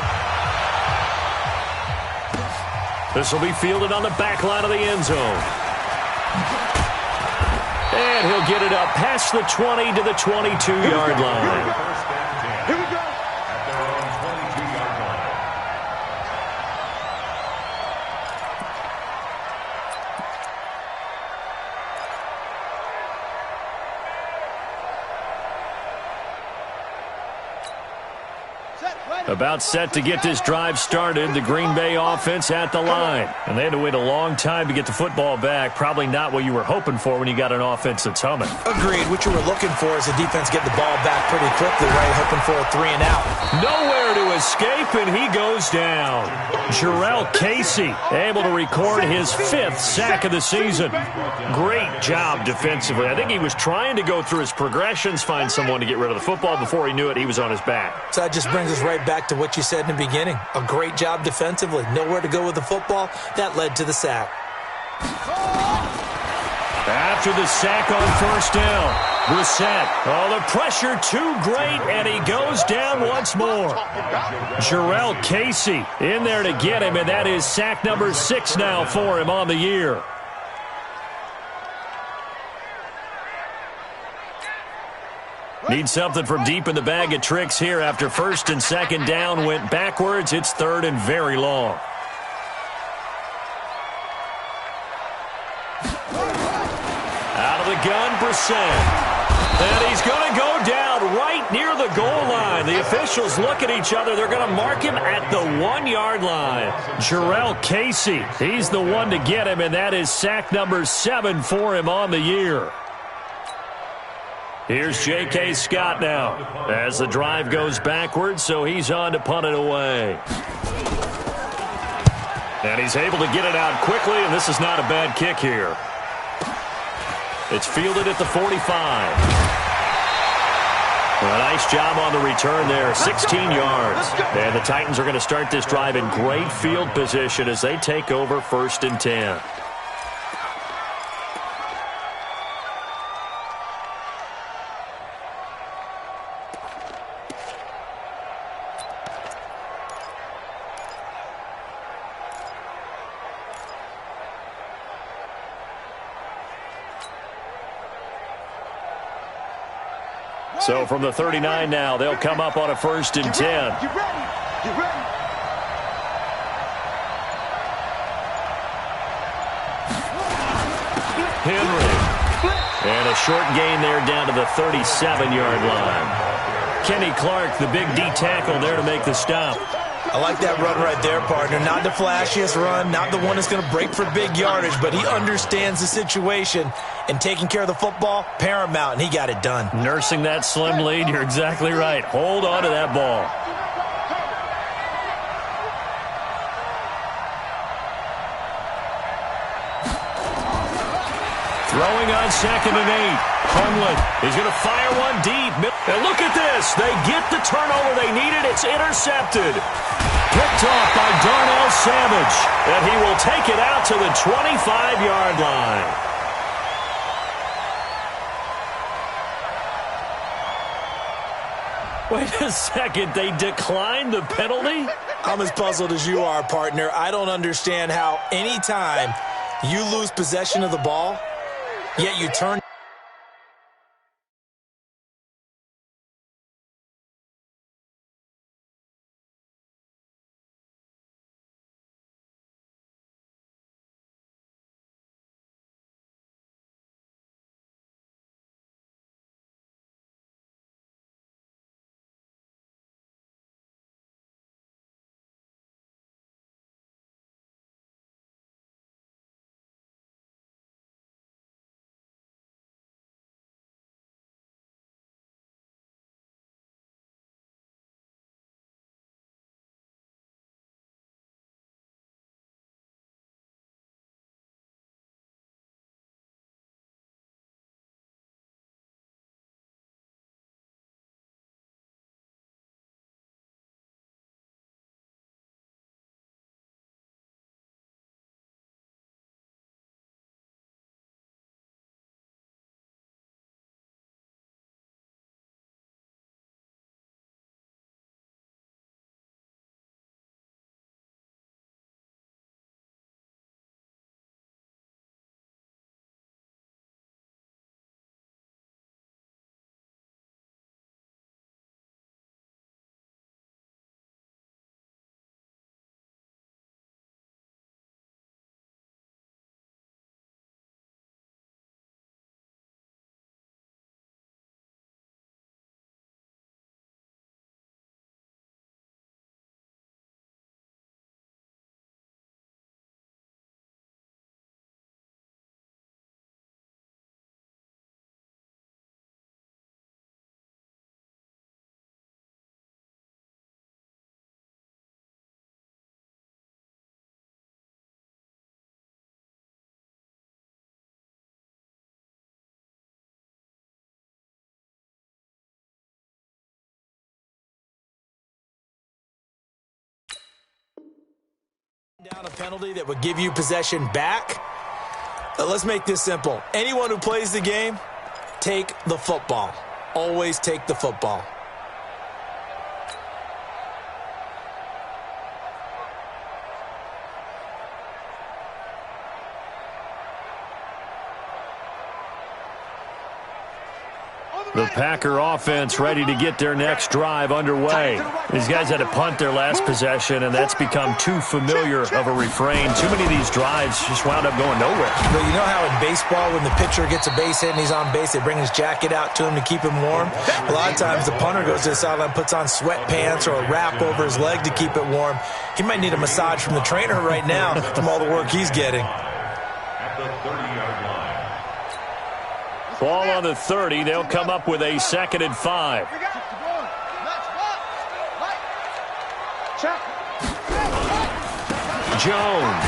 This will be fielded on the back line of the end zone. And he'll get it up past the 20 to the 22-yard line. Here we go. At their own 22-yard line. About set to get this drive started. The Green Bay offense at the line. And they had to wait a long time to get the football back. Probably not what you were hoping for when you got an offense that's humming. Agreed. What you were looking for is the defense get the ball back pretty quickly, right? Hoping for a 3 and out. Nowhere to escape, and he goes down. Jarrell Casey able to record his 5th sack of the season. Great job defensively. I think he was trying to go through his progressions, find someone to get rid of the football. Before he knew it, he was on his back. So that just brings us right back to what you said in the beginning. A great job defensively. Nowhere to go with the football. That led to the sack. After the sack on 1st down, Brissett. Oh, the pressure too great, and he goes down once more. Jarrell Casey in there to get him, and that is sack number 6 now for him on the year. Need something from deep in the bag of tricks here after 1st and 2nd down went backwards. It's 3rd and very long. Out of the gun, Brissett. And he's going to go down right near the goal line. The officials look at each other. They're going to mark him at the 1-yard line. Jarrell Casey, he's the one to get him, and that is sack number 7 for him on the year. Here's J.K. Scott now as the drive goes backwards, so he's on to punt it away. And he's able to get it out quickly, and this is not a bad kick here. It's fielded at the 45. A nice job on the return there, 16 yards. And the Titans are going to start this drive in great field position as they take over 1st and 10. So from the 39 now, they'll come up on a 1st and 10. Get ready. Get ready. Henry. And a short gain there down to the 37-yard line. Kenny Clark, the big D tackle there to make the stop. I like that run right there, partner. Not the flashiest run, not the one that's going to break for big yardage, but he understands the situation, and taking care of the football, paramount, and he got it done. Nursing that slim lead, you're exactly right. Hold on to that ball. Throwing on 2nd and 8. Hundley is going to fire one deep. And look at this. They get the turnover they needed. It's intercepted. Picked off by Darnell Savage. And he will take it out to the 25-yard line. Wait a second. They declined the penalty? I'm as puzzled as you are, partner. I don't understand how any time you lose possession of the ball, yet you turn. Down a penalty that would give you possession back. Let's make this simple. Anyone who plays the game, take the football. Always take the football. The Packer offense ready to get their next drive underway. These guys had to punt their last possession, and that's become too familiar of a refrain. Too many of these drives just wound up going nowhere. But you know how in baseball, when the pitcher gets a base hit and he's on base, they bring his jacket out to him to keep him warm? A lot of times the punter goes to the sideline, puts on sweatpants or a wrap over his leg to keep it warm. He might need a massage from the trainer right now from all the work he's getting. At the 30-yard line. Ball on the 30. They'll come up with a 2nd and 5. Jones.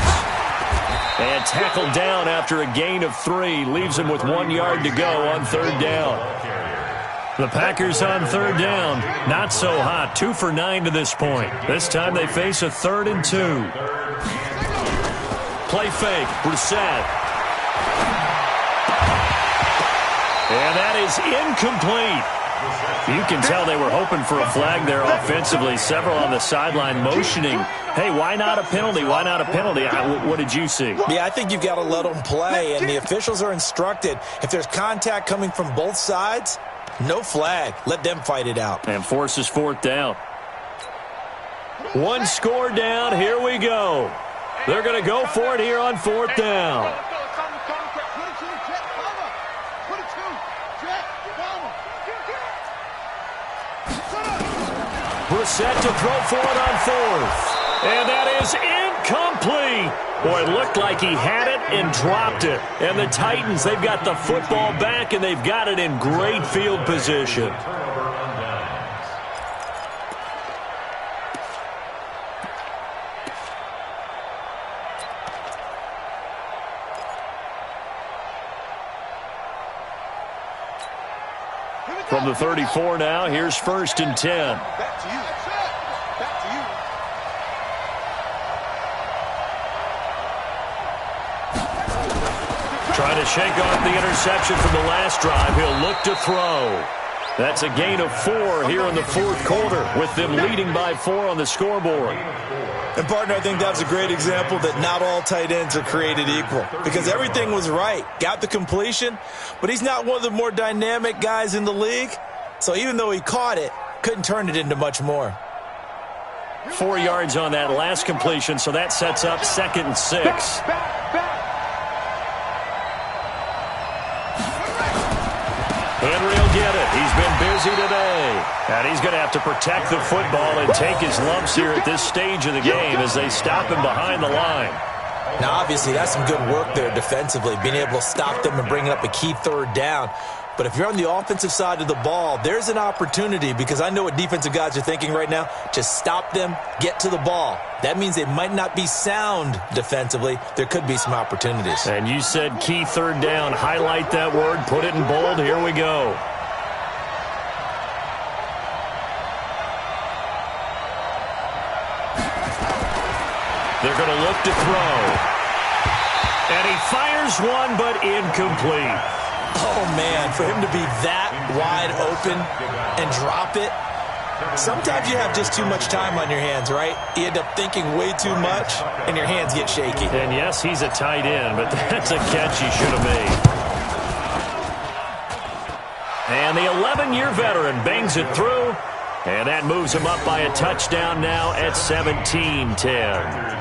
And tackled down after a gain of 3. Leaves him with 1 yard to go on 3rd down. The Packers on 3rd down. Not so hot. 2 for 9 to this point. This time they face a 3rd and 2. Play fake. Brissett. And that is incomplete. You can tell they were hoping for a flag there offensively. Several on the sideline motioning, hey, why not a penalty? Why not a penalty? What did you see? Yeah, I think you've got to let them play, and the officials are instructed. If there's contact coming from both sides, no flag. Let them fight it out. And forces 4th down. 1 score down. Here we go. They're going to go for it here on 4th down. Brissett to throw for it on 4th. And that is incomplete. Boy, it looked like he had it and dropped it. And the Titans, they've got the football back, and they've got it in great field position. From the 34 now, here's 1st and 10. Back to you. Back to you. Trying to shake off the interception from the last drive. He'll look to throw. That's a gain of 4 here in the 4th quarter, with them leading by 4 on the scoreboard. And, partner, I think that was a great example that not all tight ends are created equal, because everything was right. Got the completion, but he's not one of the more dynamic guys in the league. So even though he caught it, couldn't turn it into much more. 4 yards on that last completion, so that sets up 2nd and 6. Henry will get it. He's been busy today. And he's going to have to protect the football and take his lumps here at this stage of the game as they stop him behind the line. Now, obviously, that's some good work there defensively, being able to stop them and bringing up a key 3rd down. But if you're on the offensive side of the ball, there's an opportunity, because I know what defensive guys are thinking right now. Just stop them, get to the ball. That means they might not be sound defensively. There could be some opportunities. And you said key 3rd down. Highlight that word. Put it in bold. Here we go. They're going to look to throw. And he fires one, but incomplete. Oh, man, for him to be that wide open and drop it. Sometimes you have just too much time on your hands, right? You end up thinking way too much, and your hands get shaky. And, yes, he's a tight end, but that's a catch he should have made. And the 11-year veteran bangs it through, and that moves him up by a touchdown now at 17-10.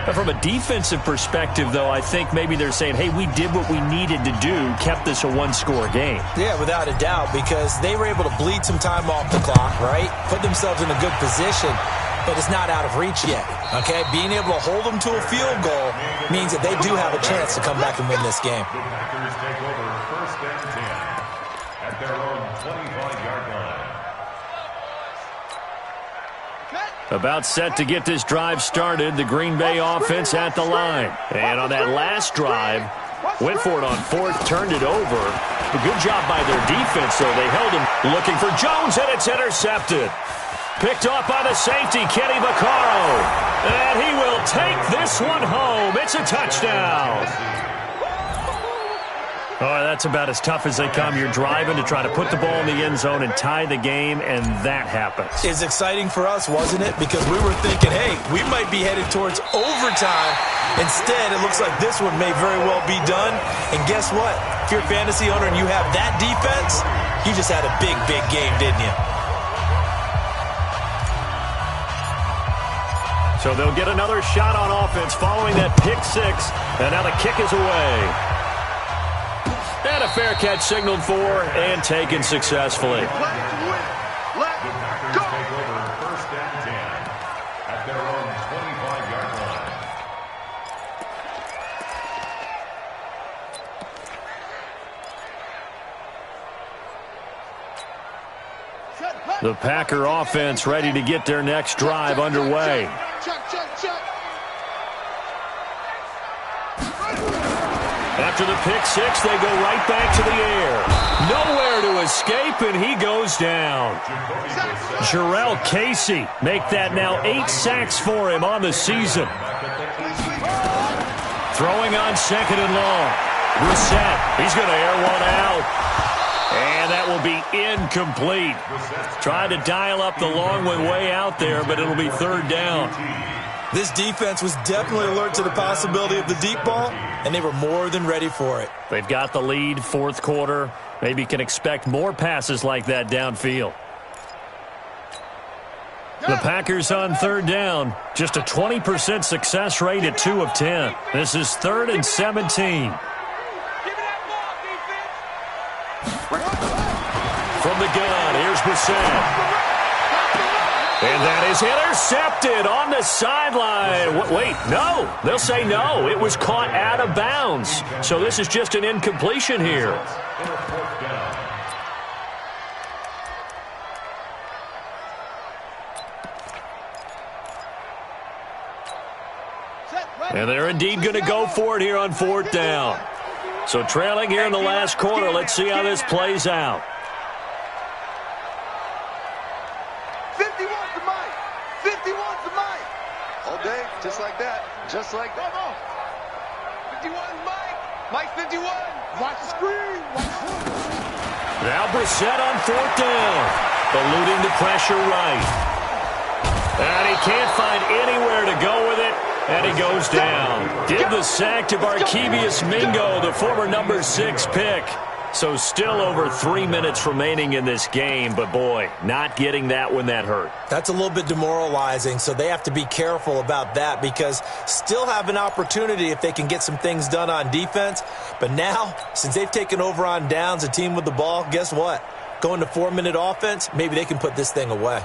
From a defensive perspective, though, I think maybe they're saying, hey, we did what we needed to do, kept this a 1-score game. Yeah, without a doubt, because they were able to bleed some time off the clock, right? Put themselves in a good position, but it's not out of reach yet, okay? Being able to hold them to a field goal means that they do have a chance to come back and win this game. The Packers take over 1st and 10 at their own 25-yard line. About set to get this drive started. The Green Bay offense at the line. And on that last drive, went for it on 4th, turned it over. A good job by their defense, though. They held him looking for Jones, and it's intercepted. Picked off by the safety, Kenny Vaccaro. And he will take this one home. It's a touchdown. Oh, that's about as tough as they come. You're driving to try to put the ball in the end zone and tie the game, and that happens. It's exciting for us, wasn't it? Because we were thinking, hey, we might be headed towards overtime. Instead, it looks like this one may very well be done. And guess what? If you're a fantasy owner and you have that defense, you just had a big, big game, didn't you? So they'll get another shot on offense following that pick 6, and now the kick is away. And a fair catch signaled for and taken successfully. The Packers take over 1st and 10 at their own 25-yard line. The Packer offense ready to get their next drive underway. Check, check, check. After the pick six, they go right back to the air. Nowhere to escape, and he goes down. Jarrell Casey make that now 8 sacks for him on the season. Throwing on second and long. Brissett, he's going to air one out. And that will be incomplete. Trying to dial up the long one way out there, but it'll be third down. This defense was definitely alert to the possibility of the deep ball, and they were more than ready for it. They've got the lead, fourth quarter. Maybe can expect more passes like that downfield. The Packers on third down. Just a 20% success rate at 2 of 10. This is 3rd and 17. From the gun, here's Brissett. And that is intercepted on the sideline. Wait, no. They'll say no. It was caught out of bounds. So this is just an incompletion here. And they're indeed going to go for it here on fourth down. So trailing here in the last quarter. Let's see how this plays out. 51's the mic. 51's the mic. All day, just like that. Just like that. 51's Mike. Mike 51. Watch the screen. Now Brissett on fourth down. Eluding the pressure right. And he can't find anywhere to go with it. And he goes down. Give the sack to Barkevious Mingo, the former number 6 pick. So still over 3 minutes remaining in this game. But, boy, not getting that one that hurt. That's a little bit demoralizing, so they have to be careful about that because still have an opportunity if they can get some things done on defense. But now, since they've taken over on downs, a team with the ball, guess what? Going to 4-minute offense, maybe they can put this thing away.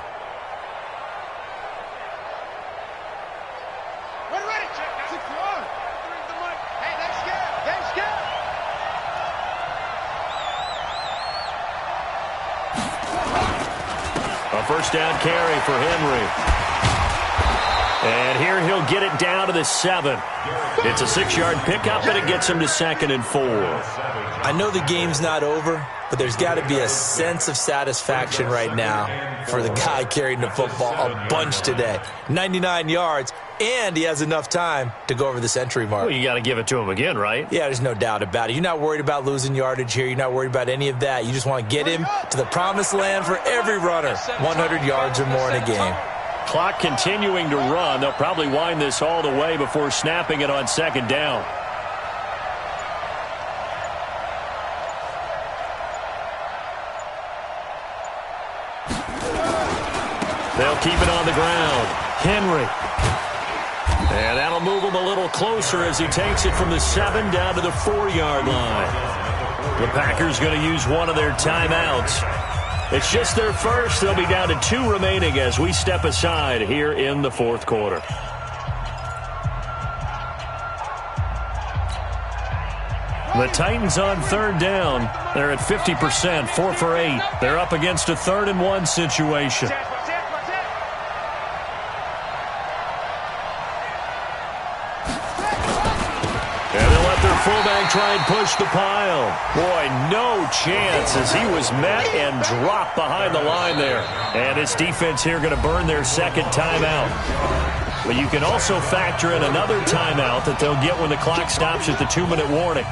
First down carry for Henry. And here he'll get it down to the 7. It's a 6-yard pickup, and it gets him to 2nd and 4. I know the game's not over, but there's got to be a sense of satisfaction right now for the guy carrying the football a bunch today. 99 yards, and he has enough time to go over the century mark. Well, you got to give it to him again, right? Yeah, there's no doubt about it. You're not worried about losing yardage here. You're not worried about any of that. You just want to get him to the promised land for every runner. 100 yards or more in a game. Clock continuing to run. They'll probably wind this all the way before snapping it on second down. They'll keep it on the ground. Henry. And that'll move him a little closer as he takes it from the 7 down to the 4-yard line. The Packers going to use one of their timeouts. It's just their first. They'll be down to 2 remaining as we step aside here in the fourth quarter. The Titans on third down. They're at 50%, 4 for 8. They're up against a 3rd and 1 situation. Fullback try and push the pile. Boy, no chance as he was met and dropped behind the line there. And this defense here going to burn their second timeout. But you can also factor in another timeout that they'll get when the clock stops at the 2-minute warning.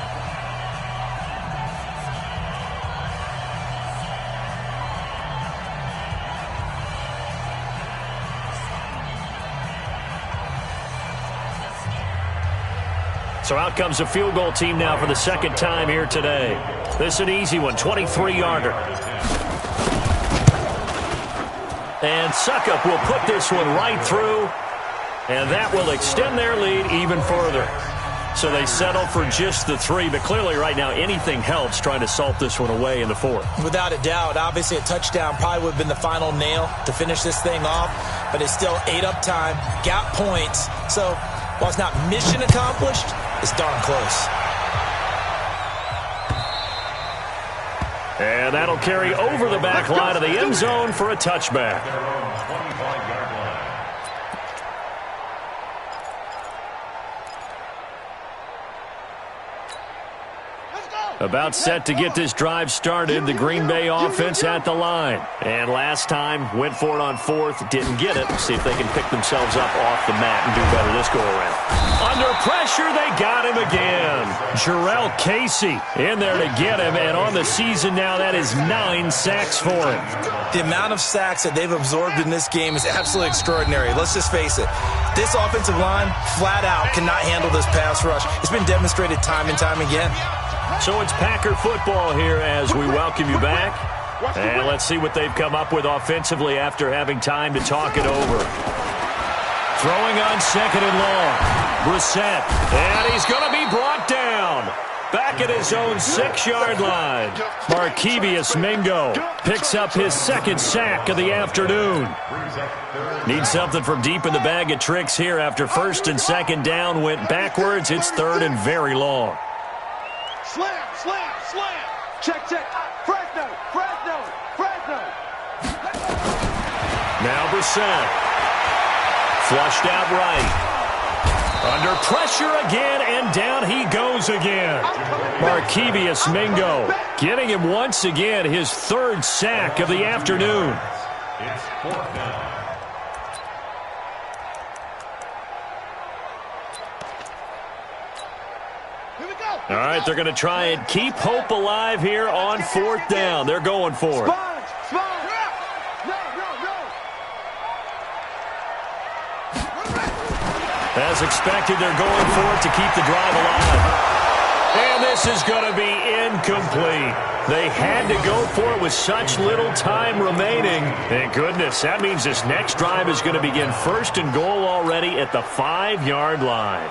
So out comes a field goal team now for the second time here today. This is an easy one, 23-yarder. And Suckup will put this one right through, and that will extend their lead even further. So they settle for just the 3, but clearly right now anything helps trying to salt this one away in the 4th. Without a doubt, obviously a touchdown probably would have been the final nail to finish this thing off, but it's still ate up time, got points. So while it's not mission accomplished, it's darn close. And that'll carry over the back line of the end zone for a touchback. About set to get this drive started, the Green Bay offense at the line. And last time, went for it on fourth, didn't get it. See if they can pick themselves up off the mat and do better this go-around. Under pressure, they got him again. Jarrell Casey in there to get him, and on the season now, that is 9 sacks for him. The amount of sacks that they've absorbed in this game is absolutely extraordinary. Let's just face it. This offensive line, flat out, cannot handle this pass rush. It's been demonstrated time and time again. So it's Packer football here as we welcome you back. And let's see what they've come up with offensively after having time to talk it over. Throwing on second and long. Brissett. And he's going to be brought down. Back at his own 6-yard line. Markevious Mingo picks up his second sack of the afternoon. Needs something from deep in the bag of tricks here after first and second down went backwards. It's third and very long. Slam, slam, slam. Check, check. Fresno, Fresno, Fresno. Now Brissett. Flushed out right. Under pressure again, and down he goes again. Markevious Mingo getting him once again his third sack of the afternoon. It's fourth down. All right, they're going to try and keep hope alive here on fourth down. They're going for it. As expected, they're going for it to keep the drive alive. And this is going to be incomplete. They had to go for it with such little time remaining. And goodness, that means this next drive is going to begin first and goal already at the 5-yard line.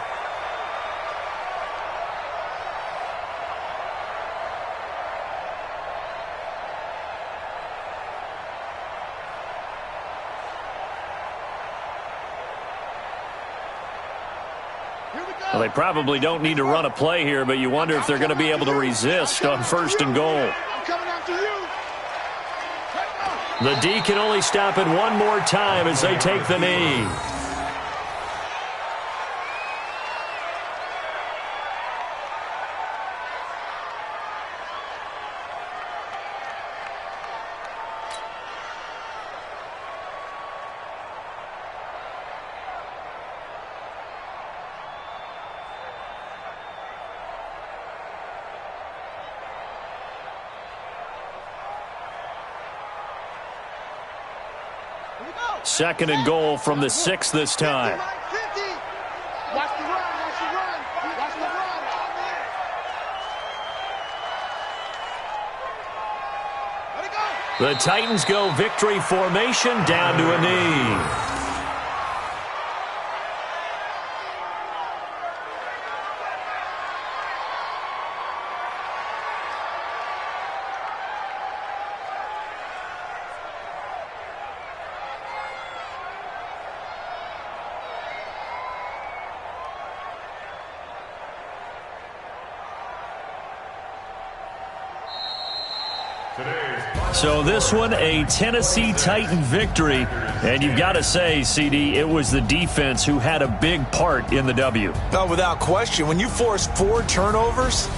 Well, they probably don't need to run a play here, but you wonder if they're going to be able to resist on first and goal. The D can only stop it one more time as they take the knee. Second and goal from the 6 this time. The Titans go victory formation down to a knee. So this one, a Tennessee Titan victory. And you've got to say, CD, it was the defense who had a big part in the W. No, without question. When you force 4 turnovers,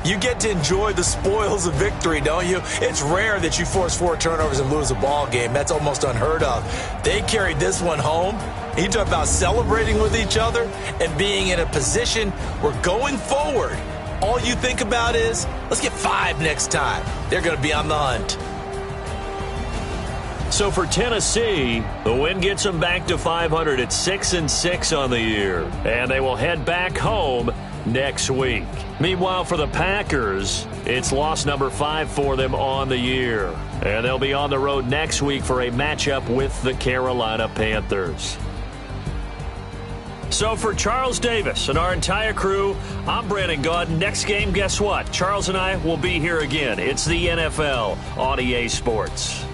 you get to enjoy the spoils of victory, don't you? It's rare that you force 4 turnovers and lose a ball game. That's almost unheard of. They carried this one home. You talk about celebrating with each other and being in a position where going forward, all you think about is, let's get 5 next time. They're going to be on the hunt. So for Tennessee, the win gets them back to 500 at 6-6 on the year. And they will head back home next week. Meanwhile, for the Packers, it's loss number 5 for them on the year. And they'll be on the road next week for a matchup with the Carolina Panthers. So for Charles Davis and our entire crew, I'm Brandon Gaud. Next game, guess what? Charles and I will be here again. It's the NFL on EA Sports.